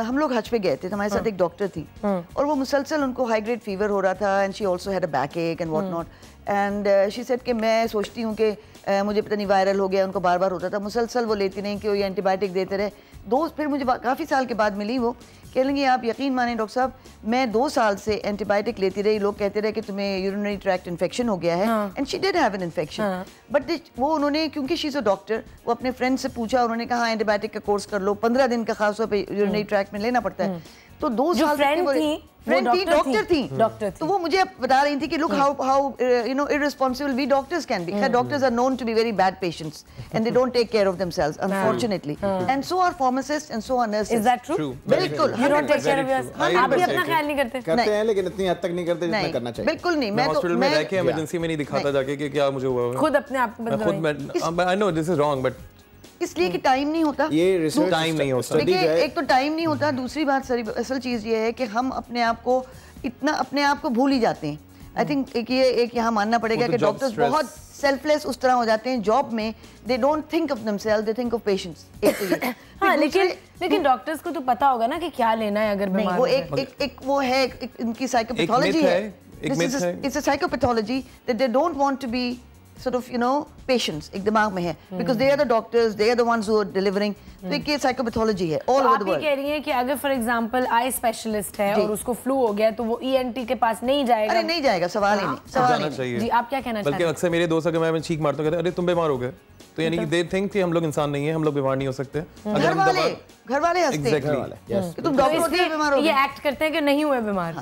Speaker 13: हम लोग हज पे गए थे, हमारे साथ एक डॉक्टर थी, और वो मुसलसल उनको हाई ग्रेड फीवर हो रहा था, and she also had a backache and what not, and she said कि मैं सोचती हूँ कि मुझे पता नहीं वायरल हो गया, उनको बार बार होता था, मुसलसल वो लेती नहीं कि वो ये एंटीबायोटिक देते रहे। फिर मुझे काफ़ी साल के बाद मिली, वो कह लेंगे आप यकीन माने डॉक्टर साहब, मैं 2 साल से एंटीबायोटिक लेती रही, लोग कहते रहे कि तुम्हें यूरिनरी ट्रैक्ट इन्फेक्शन हो गया है, and she did have an infection, but वो उन्होंने, क्योंकि शी इज़ अ डॉक्टर, वो अपने फ्रेंड से पूछा, उन्होंने कहा एंटीबायोटिक का कोर्स कर लो, 15 दिन का खास तौर पर यूरिनरी ट्रैक्ट में लेना पड़ता है। तो 2 साल डॉक्टर थी, तो वो मुझे बता रही थी कि look how irresponsible we doctors can be. Doctors are known to be very bad patients and they don't take care of themselves, unfortunately, and so are pharmacists and so are nurses.
Speaker 1: Is that true?
Speaker 13: बिल्कुल,
Speaker 1: you don't take care of yourself. आप भी अपना ख्याल नहीं करते?
Speaker 9: करते हैं, लेकिन इतनी हद तक नहीं करते जितना करना चाहिए।
Speaker 13: बिल्कुल नहीं।
Speaker 8: मैं हॉस्पिटल में रह के इमरजेंसी में नहीं दिखाता जाके कि क्या मुझे हुआ है,
Speaker 1: खुद अपने आप को
Speaker 8: I know this is wrong, but
Speaker 13: इसलिए कि टाइम नहीं होता,
Speaker 9: ये रिसर्च
Speaker 8: टाइम नहीं होता।
Speaker 13: देखिए, एक तो टाइम नहीं होता, दूसरी बात असल चीज़ ये है कि हम अपने आप को इतना अपने आप को भूल ही जाते हैं। आई थिंक एक यहाँ मानना पड़ेगा कि डॉक्टर्स बहुत सेल्फलेस उस तरह हो जाते हैं जॉब में, they don't think of themselves, they think of patients.
Speaker 1: हाँ, लेकिन डॉक्टर्स को तो पता होगा ना कि क्या लेना है अगर बीमार
Speaker 13: वो एक वो है, इनकी साइकोपैथोलॉजी है, it's a psychopathology that they don't want to be sort of patients एक दिमाग में है, because they are the doctors, they are the ones who are delivering। तो एक ये साइकोपैथोलॉजी है all over the world।
Speaker 1: आप ये कह रही हैं कि अगर फॉर एग्जांपल आई स्पेशलिस्ट है और उसको फ्लू हो गया तो वो ENT के पास नहीं जाएगा?
Speaker 13: अरे नहीं जाएगा, सवाल ही नहीं, सवाल नहीं।
Speaker 1: जी, आप क्या कहना चाहते हैं?
Speaker 8: बल्कि अक्सर मेरे दोस्त अगर मैं चीख मारता हूँ, कहते अरे तुम बीमार हो गए, तो यानी कि दे थिंक कि हम लोग इंसान नहीं है, हम लोग बीमार नहीं हो सकते।
Speaker 13: घर वाले हंसते हैं कि तुम डॉक्टर होते हैं, बीमार हो गए,
Speaker 1: ये एक्ट करते हैं कि नहीं हुए बीमार।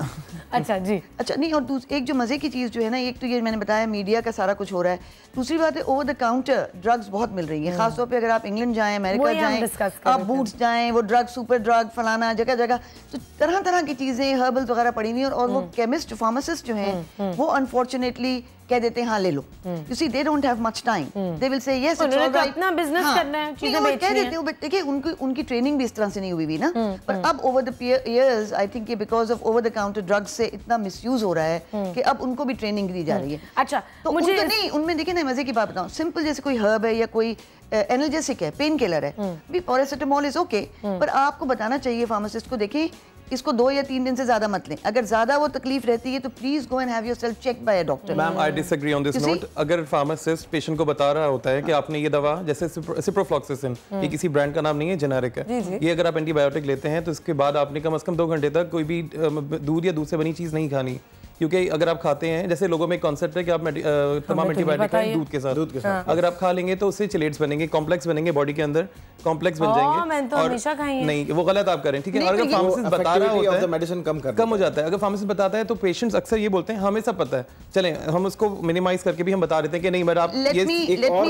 Speaker 1: अच्छा जी,
Speaker 13: अच्छा नहीं, और एक जो मजे की चीज़ जो है ना, एक तो ये मैंने बताया मीडिया का सारा कुछ हो रहा है, दूसरी बात है ओवर द काउंटर ड्रग्स बहुत मिल रही है, खासतौर पे अगर आप इंग्लैंड जाएं, अमेरिका जाएं, आप बूट्स जाएं, वो ड्रग सुपर ड्रग फलाना जगह जगह, तो तरह तरह की चीज़ें हर्बल्स वगैरह पड़ी हुई हैं, और वो केमिस्ट फार्मासिस्ट जो हैं वो अनफॉर्चुनेटली कह देते हैं हाँ ले लो। You see they don't have much time, they will say yes it's alright,
Speaker 1: अपना बिजनेस करना है, चीजें बेचनी है,
Speaker 13: कह देते हैं। देखिए, उनकी ट्रेनिंग भी इस तरह से नहीं हुई ना, पर अब over the years I think because of over the counter drugs से इतना मिसयूज हो रहा है कि अब उनको भी ट्रेनिंग दी जा रही है।
Speaker 1: अच्छा,
Speaker 13: तो मुझे नहीं, उनमें देखिए ना, मजे की बात बताऊं, सिंपल जैसे कोई हर्ब है या कोई एनाल्जेसिक है, पेन किलर है, भी पैरासिटामोल इज ओके, पर आपको बताना चाहिए फार्मासिस्ट को, देखें इसको 2 या 3 दिन से ज्यादा मत लें, अगर ज्यादा वो तकलीफ रहती है तो please go and have yourself checked by a doctor.
Speaker 8: Ma'am, I disagree on this note. अगर फार्मासिस्ट पेशेंट को बता रहा होता है कि आपने ये दवा, जैसे सिप्रोफ्लॉक्सासिन, ये किसी ब्रांड का नाम नहीं है, जेनेरिक है, ये अगर आप एंटीबायोटिक लेते हैं तो इसके बाद आपने कम से कम 2 घंटे तक कोई भी दूध या दूध से बनी चीज नहीं खानी, क्योंकि अगर आप खाते हैं, जैसे लोगों में एक कॉन्सेप्ट है कि आप तमाम एंटीबायोटिक खाएं दूध के साथ, अगर आप खा लेंगे तो उससे चिलेट्स बनेंगे, कॉम्प्लेक्स बनेंगे, बॉडी के अंदर कॉम्प्लेक्स बन जाएंगे, और नहीं, वो गलत आप करें, ठीक है। अगर फार्मासिस्ट बता रहा होता है
Speaker 9: मेडिसिन कम
Speaker 8: हो जाता है, अगर फार्मासिस्ट बताता है तो पेशेंट्स अक्सर ये बोलते हैं हमें सब पता है, चलें हम उसको मिनिमाइज करके भी हम बता देते हैं कि नहीं मेरा आप
Speaker 13: let me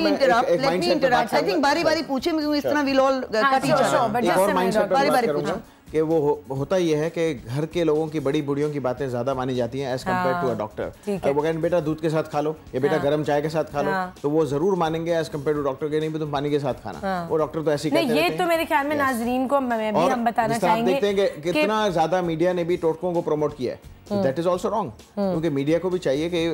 Speaker 13: interrupt, I think बारी-बारी पूछे, मैं इस तरह we'll all cut each other, बारी-बारी पूछो
Speaker 9: कि वो होता ये है कि घर के लोगों की बड़ी बूढ़ियों की बातें ज्यादा मानी जाती हैं as compare to a doctor. वो कहें बेटा दूध के साथ खा लो या बेटा गर्म चाय के साथ खा लो, तो वो जरूर मानेंगे एज कम्पेयर टू डॉक्टर के नहीं भी तुम पानी के साथ खाना। वो डॉक्टर तो ऐसे ही कहते हैं।
Speaker 1: ये तो मेरे ख्याल में नाजरीन को हम बताना चाहेंगे,
Speaker 9: देखते हैं कि कितना ज्यादा मीडिया ने भी टोटकों को प्रमोट किया है, दैट इज आल्सो रॉन्ग, क्योंकि मीडिया को भी चाहिए कि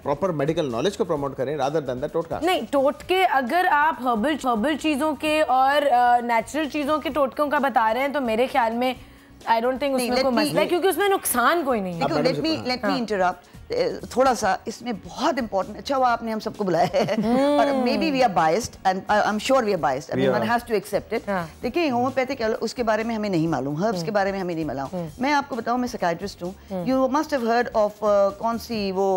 Speaker 9: प्रॉपर मेडिकल नॉलेज को प्रमोट करें रादर देन द टोटका।
Speaker 1: नहीं, टोटके अगर आप हर्बल चीजों के और नेचुरल चीजों के टोटकों का बता रहे हैं तो मेरे ख्याल में आई डोंट थिंक उसमें कोई मसला है क्योंकि उसमें नुकसान कोई नहीं है।
Speaker 13: लेट मी इंटरप्ट थोड़ा सा इसमें बहुत इंपॉर्टेंट। अच्छा हुआ आपने हम सबको बुलाया है और maybe we are biased and I am sure we are biased, I mean one has to accept it. देखिए होम्योपैथिक उसके बारे में हमें नहीं मालूम, हर्ब्स के बारे में हमें नहीं मालूम। मैं आपको बताऊं, मैं साइकियाट्रिस्ट हूं। You must have heard of कौन सी वो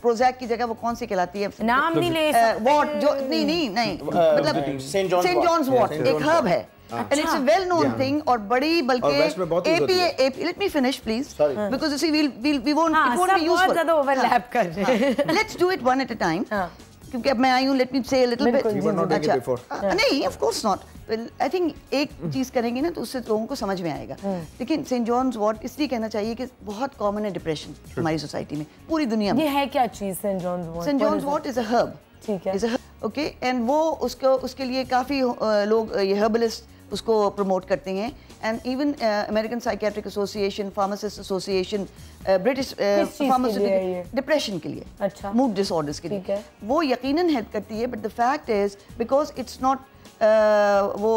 Speaker 13: प्रोजैक की जगह वो कौन सी कहलाती है, नाम नहीं ले वॉट, जो नहीं मतलब सेंट जॉन्स वॉट एक हर्ब है and it's a well known thing और बड़ी बल्कि let me finish please because you see we won't it won't be useful,
Speaker 1: ज़्यादा overlap कर रहे हैं।
Speaker 13: Let's do it one at a time क्योंकि अब मैं आई हूँ, let me say a little bit। नहीं of course not, I think एक चीज करेंगे ना तो उससे लोगों को समझ में आएगा। लेकिन सेंट जॉन्स वॉट इसलिए कहना चाहिए कि बहुत कॉमन है डिप्रेशन हमारी सोसाइटी में, पूरी दुनिया में।
Speaker 1: ये है क्या चीज saint John's wort?
Speaker 13: Saint John's wort is a herb, ठीक है, ओके, एंड वो उसके लिए काफी लोग ये हर्बलिस्ट उसको प्रमोट करते हैं and even American psychiatric association, pharmacist association, British pharmaceutical depression के लिए, अच्छा, मूड डिसऑर्डर्स के लिए वो यकीनन हेल्प करती है। But the fact is because it's not वो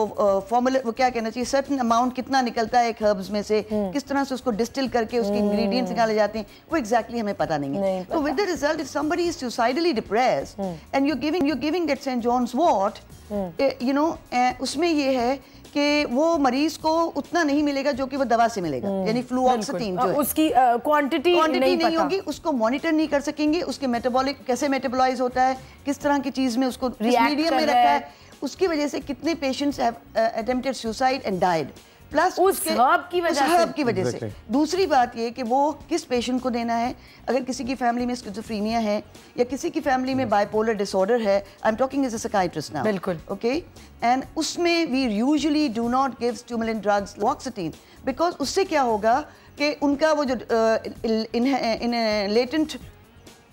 Speaker 13: फॉर्मूला, वो क्या कहना चाहिए, सर्टेन अमाउंट कितना निकलता है एक हर्ब्स में से, किस तरह से उसको डिस्टिल करके उसके इंग्रेडिएंट्स निकाले जाते हैं, वो एग्जैक्टली हमें पता नहीं है। तो with the result if somebody is suicidally depressed and you giving that Saint John's wort, you know, उसमें ये है कि वो मरीज को उतना नहीं मिलेगा जो कि वो दवा से मिलेगा, यानी फ्लूऑक्सीटीन जो है उसकी क्वांटिटी नहीं होगी, उसको मॉनिटर नहीं कर सकेंगे, उसके मेटाबॉलिक कैसे मेटाबोलाइज होता है, किस तरह की चीज में उसको मीडियम में रखा है, उसकी वजह से कितने patients have attempted suicide and died, plus उस हर्ब की वजह से। दूसरी बात ये कि वो किस पेशेंट को देना है, अगर किसी की फैमिली में स्किज़ोफ्रेनिया है या किसी की फैमिली में बाइपोलर डिसऑर्डर है, I am talking as a psychiatrist now, बिल्कुल, ओके, एंड उसमें we usually do not give stimulant drugs fluoxetine, because उससे क्या होगा कि उनका वो जो लेटेंट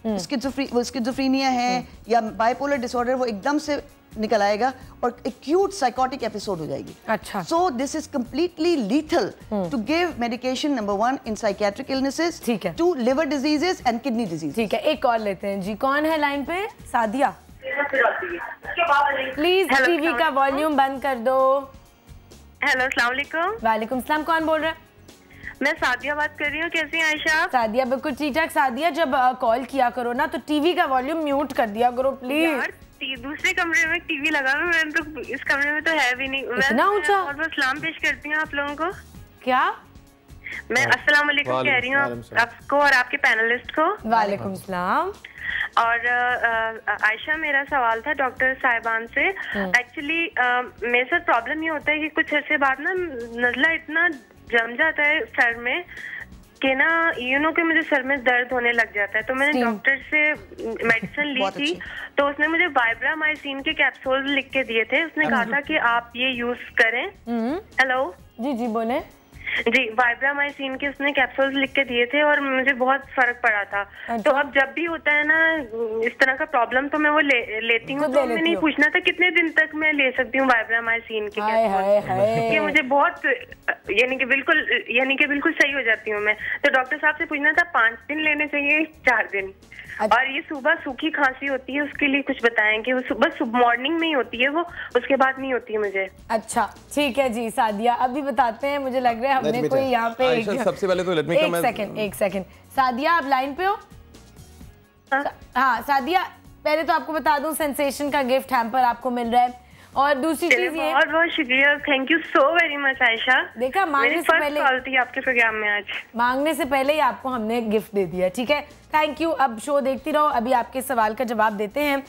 Speaker 13: स्किज़ोफ्रेनिया है या बाइपोलर डिसऑर्डर वो एकदम से निकल आएगा और एक्यूट साइकोटिक एपिसोड हो जाएगी। अच्छा, so this is completely lethal to give medication number 1 in psychiatric illnesses, ठीक है, to liver diseases and kidney disease. ठीक है, एक कॉल लेते हैं जी। कौन है लाइन पे? सादिया, प्लीज टीवी का वॉल्यूम बंद कर दो।
Speaker 14: हेलो, अस्सलाम वालेकुम।
Speaker 1: वालेकुम सलाम, कौन बोल रहा है?
Speaker 14: मैं सादिया बात कर रही हूँ, कैसी हैं आयशा?
Speaker 1: सादिया बिल्कुल ठीक ठाक। सादिया, जब कॉल किया करो ना तो टीवी का वॉल्यूम म्यूट कर दिया करो प्लीज।
Speaker 14: दूसरे कमरे में टीवी लगा हुआ है, तो इस कमरे में तो है भी नहीं।
Speaker 1: इतना ऊंचा?
Speaker 14: और बस सलाम पेश करती हूँ आप लोगों को।
Speaker 1: क्या?
Speaker 14: मैं अस्सलाम वालेकुम कह रही हूँ आपको और आपके पैनलिस्ट को।
Speaker 1: वालेकुम सलाम।
Speaker 14: और आयशा, मेरा सवाल था डॉक्टर साहिबान से। एक्चुअली मेरे साथ प्रॉब्लम ये होता है कि कुछ ऐसे बाद ना नज़ला इतना जम जाता है सर में कि ना यू नो कि मुझे सर में दर्द होने लग जाता है। तो मैंने डॉक्टर से मेडिसिन ली थी, तो उसने मुझे वाइब्रामाइसिन के कैप्सूल लिख के दिए थे। उसने कहा था कि आप ये यूज करें। हेलो
Speaker 1: जी जी बोले
Speaker 14: जी, वाइब्रामाइसिन के उसने कैप्सूल्स लिख के दिए थे और मुझे बहुत फर्क पड़ा था। तो अब जब भी होता है ना इस तरह का प्रॉब्लम तो मैं वो लेती हूँ। तो मैंने पूछना था कितने दिन तक मैं ले सकती हूँ वाइब्रामाइसिन के कैप्सूल? मुझे बहुत यानी कि बिल्कुल सही हो जाती हूँ मैं। तो डॉक्टर साहब से पूछना था 5 दिन लेने चाहिए, 4 दिन? और ये सुबह सूखी खांसी होती है, उसके लिए कुछ बताएं कि वो सुबह मॉर्निंग में ही होती है, वो उसके बाद नहीं होती है मुझे।
Speaker 1: अच्छा ठीक है जी सादिया, अभी बताते हैं। मुझे लग रहा है हमने कोई यहाँ पे
Speaker 8: सबसे पहले तो
Speaker 1: एक सेकंड सादिया, आप लाइन पे हो? हाँ सादिया, पहले तो आपको बता दूं सेंसेशन का गिफ्ट हैम्पर आपको मिल रहा है। और दूसरी चीज ये,
Speaker 14: बहुत बहुत शुक्रिया, thank you so very much Ayesha.
Speaker 1: देखा, मांगने से पहले
Speaker 14: थी आपके प्रोग्राम में, आज
Speaker 1: मांगने से पहले ही आपको हमने गिफ्ट दे दिया। ठीक है, थैंक यू। अब शो देखती रहो, अभी आपके सवाल का जवाब देते हैं।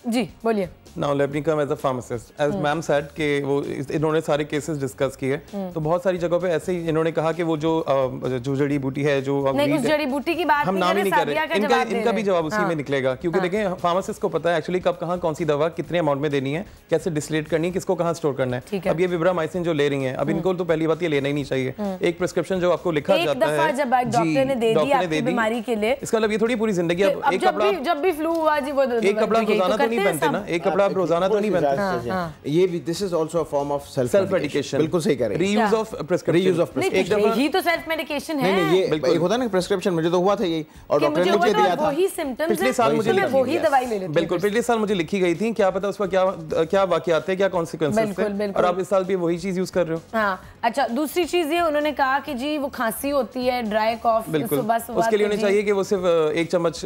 Speaker 1: जी बोलिए।
Speaker 8: Now let me come as a pharmacist. As ma'am said कि वो इन्होंने सारे केसेस डिस्कस किए, तो बहुत सारी जगहों पे ऐसे ही इन्होंने कहा कि वो जो जड़ी बूटी है, जो
Speaker 1: नहीं, उस जड़ी बूटी की बात
Speaker 8: हम नाम ही नहीं कर रहे, इनका भी जवाब उसी में निकलेगा। क्योंकि देखें, फार्मासिस्ट को पता है एक्चुअली कब कहाँ कौन सी दवा कितने अमाउंट में देनी है, कैसे डिस्टिलेट करनी है, किसको कहाँ स्टोर करना है। अब ये विब्रामाइसिन जो ले रही है, अब इनको तो पहली बात ये लेना ही नहीं चाहिए। एक प्रिस्क्रिप्शन जो आपको लिखा जाता है,
Speaker 1: जब डॉक्टर ने दे दी आपकी बीमारी के लिए,
Speaker 8: इसका मतलब ये थोड़ी पूरी जिंदगी।
Speaker 1: जब भी फ्लू हुआ जी, वो
Speaker 8: एक कपड़ा रोजाना तो नहीं पहनते ना, एक कपड़ा कपड़ा आप रोजाना तो नहीं पहनते।
Speaker 9: ये भी this is also a form of self
Speaker 8: medication.
Speaker 9: बिल्कुल सही कह रहे हैं।
Speaker 8: Reuse of prescription.
Speaker 9: Reuse of
Speaker 1: prescription. यही तो सेल्फ मेडिकेशन है।
Speaker 9: नहीं, ये एक होता है ना प्रिस्क्रिप्शन, मुझे तो हुआ था यही, और डॉक्टर ने मुझे दिया था।
Speaker 1: वही सिम्टम्स
Speaker 8: पिछले साल मुझे
Speaker 1: वही दवाई ले लेते।
Speaker 8: बिल्कुल, पिछले साल मुझे लिखी गई थी, क्या पता उसका क्या वाकयात थे, क्या कॉन्सिक्वेंसेस थे, और आप इस साल भी वही चीज यूज कर रहे हो।
Speaker 1: हाँ, अच्छा, दूसरी चीज ये उन्होंने कहा कि जी वो खांसी होती है, ड्राई कॉफ,
Speaker 8: बिल्कुल उसके लिए उन्हें चाहिए कि वो सिर्फ 1 चम्मच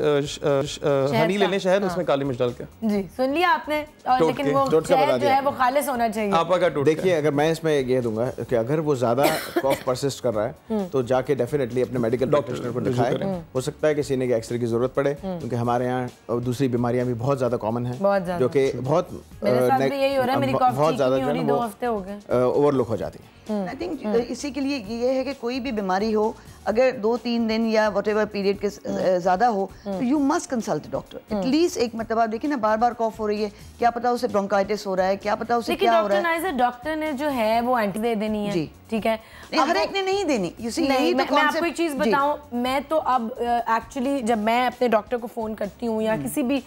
Speaker 8: हनी ले लें, शहद, उसमें काली मिर्च डाल के।
Speaker 1: जी, सुन लिया आपने। और लेकिन वो शहद जो है वो खालिस होना चाहिए।
Speaker 8: आपका टोटका।
Speaker 9: देखिए, अगर मैं इसमें ये दूंगा कि अगर वो ज्यादा कॉफ परसिस्ट कर रहा है तो जाके डेफिनेटली अपने मेडिकल प्रैक्टिशनर को दिखाएं। हो सकता है कि सीने के एक्सरे की जरूरत पड़े, क्योंकि हमारे यहाँ दूसरी बीमारियां भी बहुत ज्यादा कॉमन हैं, जो कि बहुत ज्यादा
Speaker 1: 2 हफ्ते हो गए
Speaker 9: ओवरलुक हो जाती है।
Speaker 13: आई थिंक इसी के लिए ये है कि कोई भी बीमारी हो, अगर 2-3 दिन या व्हाटएवर पीरियड के ज्यादा हो तो you must consult doctor at least एक मतलब। आप देखिए ना, बार बार कॉफ हो रही है, क्या पता उसे ब्रोंकाइटिस हो रहा है, क्या पता उसे क्या हो रहा है।
Speaker 1: डॉक्टर ने जो है वो एंटी दे देनी है, ठीक है,
Speaker 13: हर एक ने नहीं देनी।
Speaker 1: नहीं, मैं आपको एक चीज बताऊं, मैं तो अब एक्चुअली जब मैं अपने डॉक्टर को फोन करती हूँ या किसी भी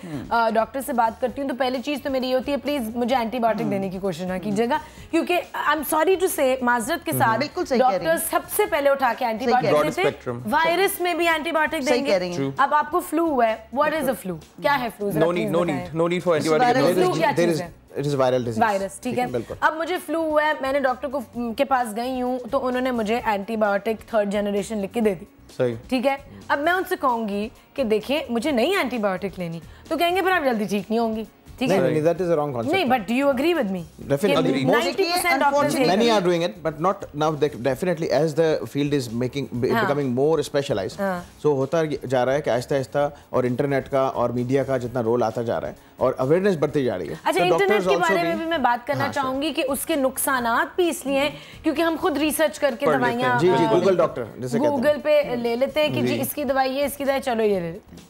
Speaker 1: डॉक्टर से बात करती हूँ तो पहली चीज तो मेरी ये होती है, प्लीज मुझे एंटीबायोटिक देने की कोशिश ना कीजिएगा, क्योंकि आई एम सॉरी टू से, माजरत के साथ डॉक्टर सबसे पहले उठा के एंटीबायोटिक देते। वायरस में भी एंटीबायोटिक देंगे। अब आपको फ्लू हुआ है, व्हाट इज अ फ्लू, क्या है flu?
Speaker 8: No need for antibiotic.
Speaker 9: It is viral disease.
Speaker 1: Virus, ठीक है। अब मुझे फ्लू हुआ है, मैंने डॉक्टर को के पास गई हूँ तो उन्होंने मुझे एंटीबायोटिक 3rd जनरेशन लिख के दे दी,
Speaker 8: सही,
Speaker 1: ठीक है। अब मैं उनसे कहूंगी कि देखिए मुझे नहीं एंटीबायोटिक लेनी, तो कहेंगे फिर आप जल्दी ठीक नहीं होंगी, ठीक है।
Speaker 9: नहीं, that is a wrong concept.
Speaker 1: नहीं, but do you agree with me?
Speaker 9: Definitely.
Speaker 1: 90% doctors
Speaker 9: many are doing it, but not now. Definitely, as the field is becoming more specialized, so होता जा रहा है कि आहिस्ता-आहिस्ता और इंटरनेट का और मीडिया का जितना रोल आता जा रहा है और अवेयरनेस बढ़ती जा रही है।
Speaker 1: अच्छा, इंटरनेट के बारे में भी मैं बात करना चाहूंगी कि उसके नुकसानात भी इसलिए हैं क्योंकि हम खुद रिसर्च करके दवाइयाँ
Speaker 9: गूगल डॉक्टर जैसे
Speaker 1: गूगल पे ले लेते हैं कि जी इसकी दवाई है, इसकी दवाई, चलो ये ले लेते हैं।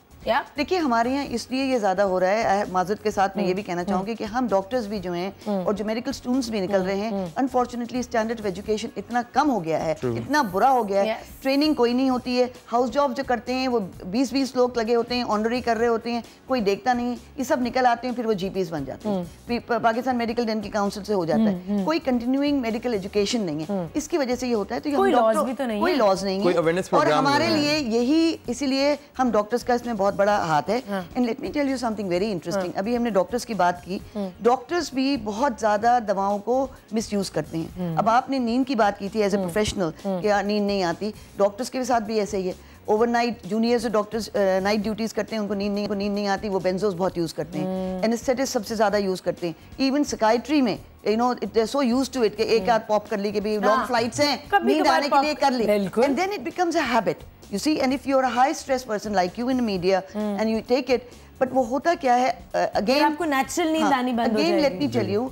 Speaker 13: देखिए, हमारे यहाँ इसलिए ये ज्यादा हो रहा है, माजरत के साथ मैं ये भी कहना चाहूंगी कि हम डॉक्टर्स भी जो हैं और जो मेडिकल स्टूडेंट्स भी निकल रहे हैं, अनफॉर्चुनेटली स्टैंडर्ड ऑफ एजुकेशन इतना कम हो गया है, इतना बुरा हो गया है, ट्रेनिंग कोई नहीं होती है। हाउस जॉब जो करते हैं वो 20-20 लोग लगे होते हैं, ऑनरी कर रहे होते हैं, कोई देखता नहीं, ये सब निकल आते हैं, फिर वो जीपीज बन जाते हैं। पाकिस्तान मेडिकल डेंटल काउंसिल से हो जाता है, कोई कंटिन्यूइंग मेडिकल एजुकेशन नहीं है, इसकी वजह से ये होता है। तो कोई लॉज नहीं है, और हमारे लिए यही, इसीलिए हम डॉक्टर्स का इसमें बहुत बड़ा हाथ है। And let me tell you something very interesting. अभी हमने डॉक्टर्स की बात की, डॉक्टर्स भी बहुत ज्यादा दवाओं को मिसयूज करते हैं। अब आपने नींद की बात की थी एज ए प्रोफेशनल कि नींद नहीं आती, डॉक्टर्स के साथ भी ऐसे ही है। ओवरनाइट जूनियर जो डॉक्टर्स नाइट ड्यूटीज करते हैं, उनको नींद नहीं आती, वो बेंजोस बहुत यूज करते हैं, एनेस्थेटिक्स सबसे ज्यादा यूज करते हैं। इवन साइकियाट्री में you know it they're so used to it कि एक आध पॉप कर ली कि भी लॉन्ग फ्लाइट्स हैं, नींद आने के लिए कर ली, and then it becomes a habit, you see, and if you're a high stress person like you in the media and you take it, but वो होता क्या है, again
Speaker 1: आपको नेचुरल नींद आनी बंद हो जाएगी।
Speaker 13: Again let me tell you,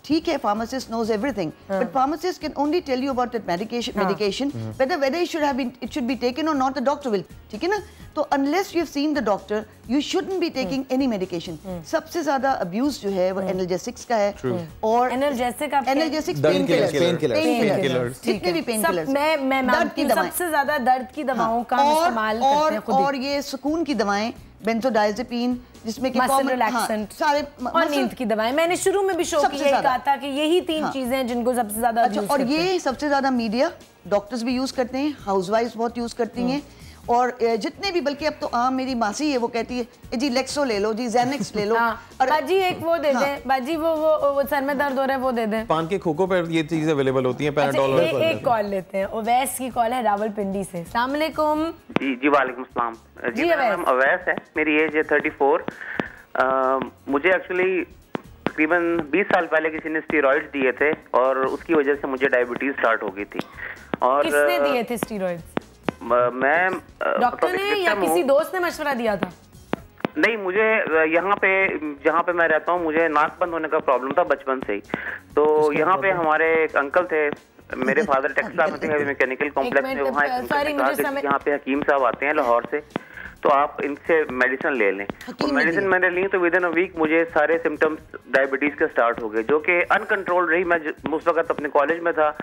Speaker 13: ठीक है, pharmacist knows everything, but pharmacist can only tell you about that medication, whether it should be taken or not, the doctor will, ठीक है ना। तो unless you have seen the doctor, you shouldn't be taking any medication. सबसे ज्यादा abuse जो है वो analgesics का है, और analgesics painkillers, जितने भी painkillers,
Speaker 1: मैं दर्द की दवाएं, सबसे ज्यादा दर्द की दवाओं का इस्तेमाल करते हैं खुद,
Speaker 13: और ये सुकून की दवाएं, बेंजोडाइजेपिन, जिसमें
Speaker 1: मसल रिलैक्सेंट,
Speaker 13: सारे
Speaker 1: और नींद की दवाएं। मैंने शुरू में भी शो किया कहा था कि यही 3 चीजें हैं जिनको सबसे ज्यादा
Speaker 13: अच्छा, और ये सबसे ज्यादा मीडिया, डॉक्टर्स भी यूज करते हैं, हाउसवाइफ्स बहुत यूज करती हैं, और जितने भी, बल्कि अब तो मेरी मासी है वो कहती है जी लेक्सो ले लो जी, ज़ैनेक्स ले लो,
Speaker 1: और बाजी एक वो दे दे, बाजी वो सर में दर्द हो रहा है वो दे दे।
Speaker 8: पान के खोखों पर ये चीजें अवेलेबल होती हैं, पैराडोल।
Speaker 1: एक कॉल लेते हैं, ओवैस की कॉल है रावलपिंडी से। अस्सलाम वालेकुम।
Speaker 15: जी वालेकुम सलाम। जी मेरा नाम अवैस है, मेरी एज है 34। मुझे एक्चुअली तकरीबन 20 साल पहले किसी ने स्टीरॉइड्स दिए थे और उसकी वजह से मुझे डायबिटीज स्टार्ट हो गई थी। और
Speaker 1: किसने दिए थे स्टीरॉइड्स?
Speaker 15: मैं
Speaker 1: डॉक्टर ने या किसी दोस्त ने मशवरा दिया था?
Speaker 15: नहीं, मुझे यहाँ पे जहाँ पे मैं रहता हूँ मुझे नाक बंद होने का प्रॉब्लम था बचपन से ही। तो यहाँ पे हमारे एक अंकल थे, मेरे फादर टेक्सटाइल में थे, हैवी मैकेनिकल कॉम्प्लेक्स में, वहाँ यहाँ पे हकीम साहब आते हैं लाहौर से, तो आप इनसे मेडिसिन ले लें। और मेडिसिन मैंने ली तो विद इन अ वीक मुझे सारे सिम्टम्स डायबिटीज के स्टार्ट हो गए, जो कि अनकंट्रोल्ड रही। मैं उस वक्त अपने कॉलेज में था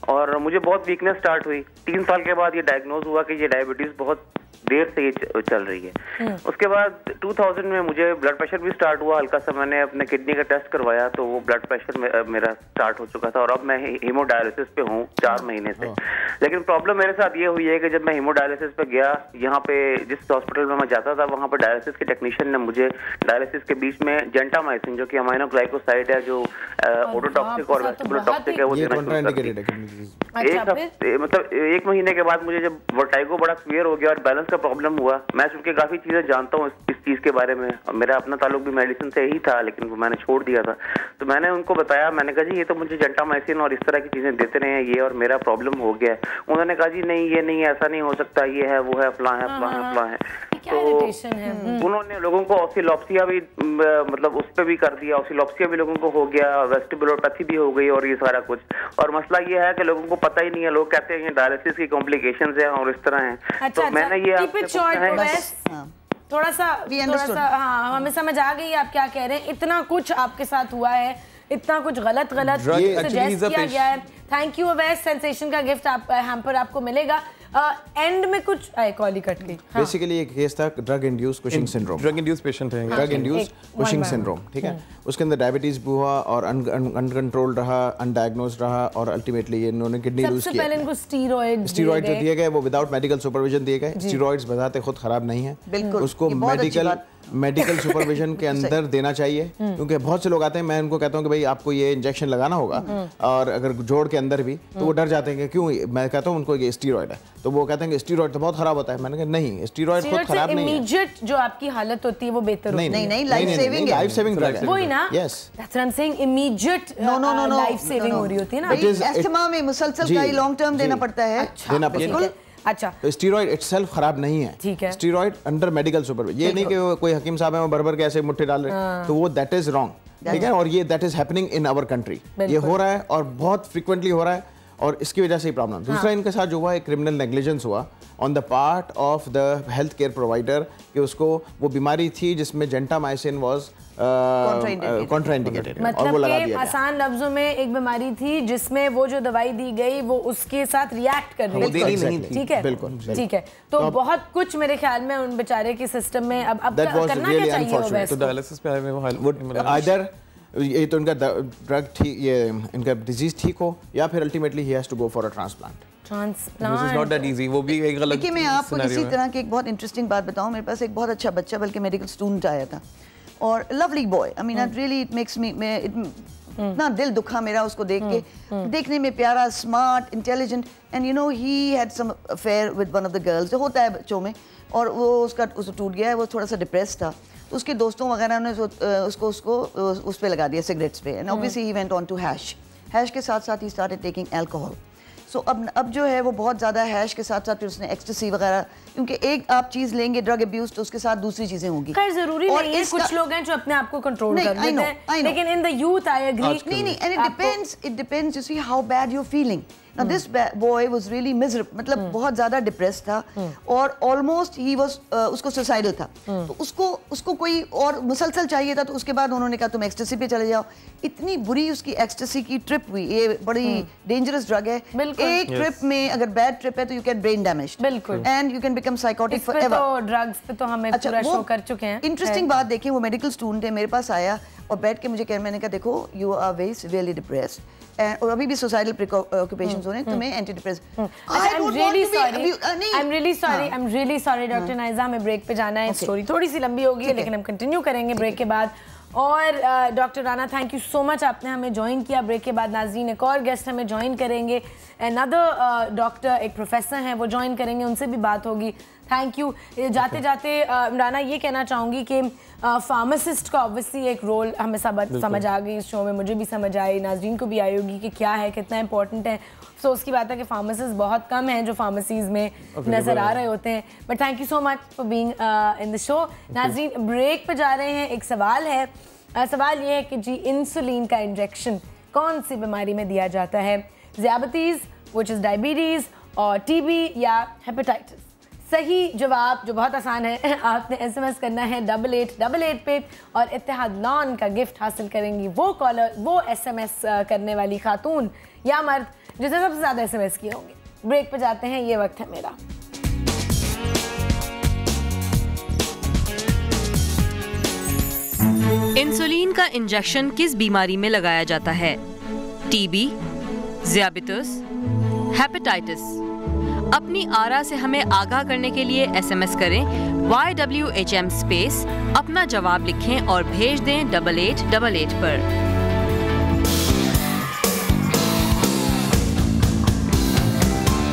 Speaker 15: और मुझे बहुत वीकनेस स्टार्ट हुई। 3 साल के बाद ये डायग्नोज हुआ कि ये डायबिटीज बहुत देर से ये चल रही है। उसके बाद 2000 में मुझे ब्लड प्रेशर भी स्टार्ट हुआ हल्का सा। मैंने अपने किडनी का टेस्ट करवाया तो वो ब्लड प्रेशर मेरा स्टार्ट हो चुका था और अब मैं हीमोडायलिसिस पे हूँ 4 महीने से। लेकिन प्रॉब्लम मेरे साथ ये हुई है कि जब मैं हीमोडायलिसिस पे गया, यहाँ पे जिस हॉस्पिटल में मैं जाता था वहाँ पर डायलिसिस के टेक्नीशियन ने मुझे डायलिसिस के बीच में जेंटामाइसिन, जो कि अमाइनोग्लाइकोसाइड है, जो ओटोटॉक्सिक और वेस्टिबुलोटॉक्सिक है, वो देना शुरू कर दिया। मतलब 1 महीने के बाद मुझे जब वर्टाइगो बड़ा क्लियर हो गया और बैलेंस का प्रॉब्लम हुआ। मैं चूंकि काफी चीजें जानता हूँ इस चीज के बारे में, मेरा अपना ताल्लुक भी मेडिसिन से ही था, लेकिन वो मैंने छोड़ दिया था। तो मैंने उनको बताया, मैंने कहा जी ये तो मुझे जेंटामाइसिन और इस तरह की चीजें देते रहे हैं, ये और मेरा प्रॉब्लम हो गया है। उन्होंने कहा जी नहीं, ये नहीं, ऐसा नहीं हो सकता, ये है, वो है, फलां है, फलां है, फलां है। तो उन्होंने लोगों को ऑसिलोप्सिया भी मतलब उस पर भी कर दिया, ऑसिलोप्सिया भी लोगों को हो गया, वेस्टिबुलोपैथी भी हो गई और ये सारा कुछ। और मसला ये है कि लोगों को पता ही नहीं है, लोग कहते हैं डायलिसिस की कॉम्प्लिकेशंस हैं और इस तरह हैं। तो मैंने ये
Speaker 1: थोड़ा सा हाँ, हमें समझ आ गई आप क्या कह रहे हैं। इतना कुछ आपके साथ हुआ है, इतना कुछ गलत सजेस्ट किया गया है। थैंक यू अवैस, सेंसेशन का गिफ्ट आप हैम्पर आपको मिलेगा। एंड में कुछ कॉल ही कट गई।
Speaker 9: बेसिकली एक केस था drug induce Cushing syndrome,
Speaker 8: drug induce patient है,
Speaker 9: ड्रग इंड्यूस कुशिंग सिंड्रोम, ठीक है। उसके अंदर डायबिटीज भी हुआ और अनकंट्रोल्ड रहा, अनडायग्नोज्ड रहा और अल्टीमेटली इन्होंने किडनी लूज किया।
Speaker 1: सबसे पहले इनको स्टीरॉइड्स
Speaker 9: दिए गए, वो विदाउट मेडिकल सुपरविजन दिए गए। स्टीरॉइड्स बजाते खुद खराब नहीं है, उसको मेडिकल सुपरविजन के अंदर देना चाहिए, क्योंकि बहुत से लोग आते हैं, मैं उनको कहता हूँ कि भाई आपको ये इंजेक्शन लगाना होगा, और अगर जोड़ के अंदर भी तो वो डर जाते हैं कि क्यों, मैं कहता हूँ उनको ये स्टीरॉइड है, तो वो कहते हैं कि स्टीरॉइड तो बहुत खराब होता है। मैंने कहा नहीं, स्टीरॉइड खुद खराब नहीं है,
Speaker 1: इमीडिएट जो आपकी हालत होती है वो बेहतर होती है।
Speaker 13: नहीं, लाइफ सेविंग ड्रग है,
Speaker 1: वही ना।
Speaker 9: Yes,
Speaker 1: that's what I am saying, immediate life saving हो रही होती है ना।
Speaker 13: अस्थमा में मुसलसल का लॉन्ग टर्म देना पड़ता है।
Speaker 1: अच्छा,
Speaker 9: तो स्टीरॉइड इटसेल्फ खराब नहीं है,
Speaker 1: ठीक है।
Speaker 9: स्टीरॉइड अंडर मेडिकल सुपरविजन, ये नहीं कि कोई हकीम साहब है वो भर के ऐसे मुट्ठी डाल रहे, तो वो दैट इज रॉन्ग, ठीक है। और ये that is happening in our country, ये हो रहा है और बहुत फ्रीक्वेंटली हो रहा है, और इसकी वजह से ही प्रॉब्लम। दूसरा इनके साथ जो हुआ एक क्रिमिनल नेग्लिजेंस हुआ on the part of the health care provider, कि उसको वो बीमारी थी जिसमें जेंटामाइसिन वाज कॉन्ट्राइंडिकेटेड, और वो लगा दिया गया।
Speaker 1: आसान लफ्जों में एक बीमारी थी जिसमें वो जो दवाई दी गई वो उसके साथ रिएक्ट कर रही थी, ठीक है,
Speaker 9: बिल्कुल
Speaker 1: ठीक है। तो बहुत कुछ मेरे ख्याल में उन बेचारे के सिस्टम में अब करना क्या चाहिए,
Speaker 8: तो डायलिसिस पे आए वो
Speaker 9: आइदर ये तो इनका ड्रग ठीक, ये इनका डिजीज ठीक हो, या फिर ultimately he has to go for a transplant.
Speaker 8: This is not that easy, वो भी एक गलत
Speaker 13: देखिए, मैं आपको इसी तरह की एक बहुत इंटरेस्टिंग बात बताऊं। मेरे पास एक बहुत अच्छा बच्चा, बल्कि मेडिकल स्टूडेंट आया था, और lovely boy, I mean really it makes me, इतना दिल दुखा मेरा उसको देख के, देखने में प्यारा, smart, intelligent, and you know he had some affair with one of the girls, जो होता है बच्चों में, और वो उसका टूट गया है, वो थोड़ा सा डिप्रेस था, तो उसके दोस्तों वगैरह ने उसको उस पे लगा दिया, सिगरेट्स पे, and obviously he went on to hash के साथ साथ ही स्टार्टेड टेकिंग अल्कोहल। सो अब जो है वो बहुत ज़्यादा हैश के साथ साथ फिर उसने एक्सटेसी वगैरह, क्योंकि एक आप चीज़ लेंगे ड्रग अब्यूज तो उसके साथ दूसरी चीज़ें होंगी।
Speaker 1: खैर ज़रूरी नहीं है, कुछ लोग हैं जो अपने आप को कंट्रोल कर लेते हैं, लेकिन in the youth I agree.
Speaker 13: नहीं, and it depends you see how bad you feeling. Now this boy was really miserable, मतलब बहुत ज़्यादा डिप्रेस था, और ऑलमोस्ट ही वाज उसको सुसाइडल था, तो उसको कोई और मुसलसल चाहिए था, तो उसके बाद उन्होंने कहा तुम एक्सटेसी पे चले जाओ। इतनी बुरी उसकी एक्सटेसी की ट्रिप हुई, ये बड़ी डेंजरस ड्रग है, एक ट्रिप में अगर बैड ट्रिप है तो यू कैन ब्रेन डैमेज, बिल्कुल, and you can become psychotic forever.
Speaker 1: तो ड्रग्स पे तो हमें पूरा शो कर चुके हैं।
Speaker 13: इंटरेस्टिंग बात देखिए, वो मेडिकल स्टूडेंट है, मेरे पास आया और बैठ के मुझे मैंने कहा देखो you are very severely depressed, और अभी भी सुसाइडल प्रिकॉशंस हो रहे हैं, तुम्हें antidepressive.
Speaker 1: I'm really sorry doctor Naiza, हमें ब्रेक पे जाना है, स्टोरी थोड़ी सी लंबी होगी है, लेकिन हम कंटिन्यू करेंगे ब्रेक के बाद। और doctor Rana, thank you so much, आपने हमें ज्वाइन किया। ब्रेक के बाद नाज़रीन एक और गेस्ट हमें ज्वाइन करेंगे, अनदर डॉक्टर, एक प्रोफेसर हैं, वो ज्वाइन करेंगे, उनसे भी बात होगी। Thank you. जाते जाते राना ये कहना चाहूँगी कि फार्मासिस्ट का ऑब्वियसली एक रोल हमें समझ आ गई इस शो में, मुझे भी समझ आई, नाज़रीन को भी आई होगी कि क्या है, कितना इंपॉर्टेंट है। सो उसकी बात है कि फार्मासिस्ट बहुत कम हैं जो फार्मेसीज़ में नज़र आ रहे होते हैं, but thank you so much for being in the show. नाज़रीन ब्रेक पे जा रहे हैं, एक सवाल है, सवाल ये है कि जी इंसुलिन का इंजेक्शन कौन सी बीमारी में दिया जाता है, ज़ियाबतीज़, व्हिच इज़ डायबिटीज़, और टीबी या हेपेटाइटिस? सही जवाब जो बहुत आसान है, आपने SMS करना है 8888 पे, और इत्तेहाद लॉन का गिफ्ट हासिल करेंगी वो कॉलर, वो SMS करने वाली खातून या मर्द जिसने सबसे ज़्यादा SMS किए होंगे। ब्रेक पे जाते हैं, ये वक्त है मेरा।
Speaker 2: इंसुलिन का इंजेक्शन किस बीमारी में लगाया जाता है? TB, diabetes, hepatitis. अपनी आरा से हमें आगाह करने के लिए SMS करें YWHM स्पेस, अपना जवाब लिखें और भेज दें 8888 पर।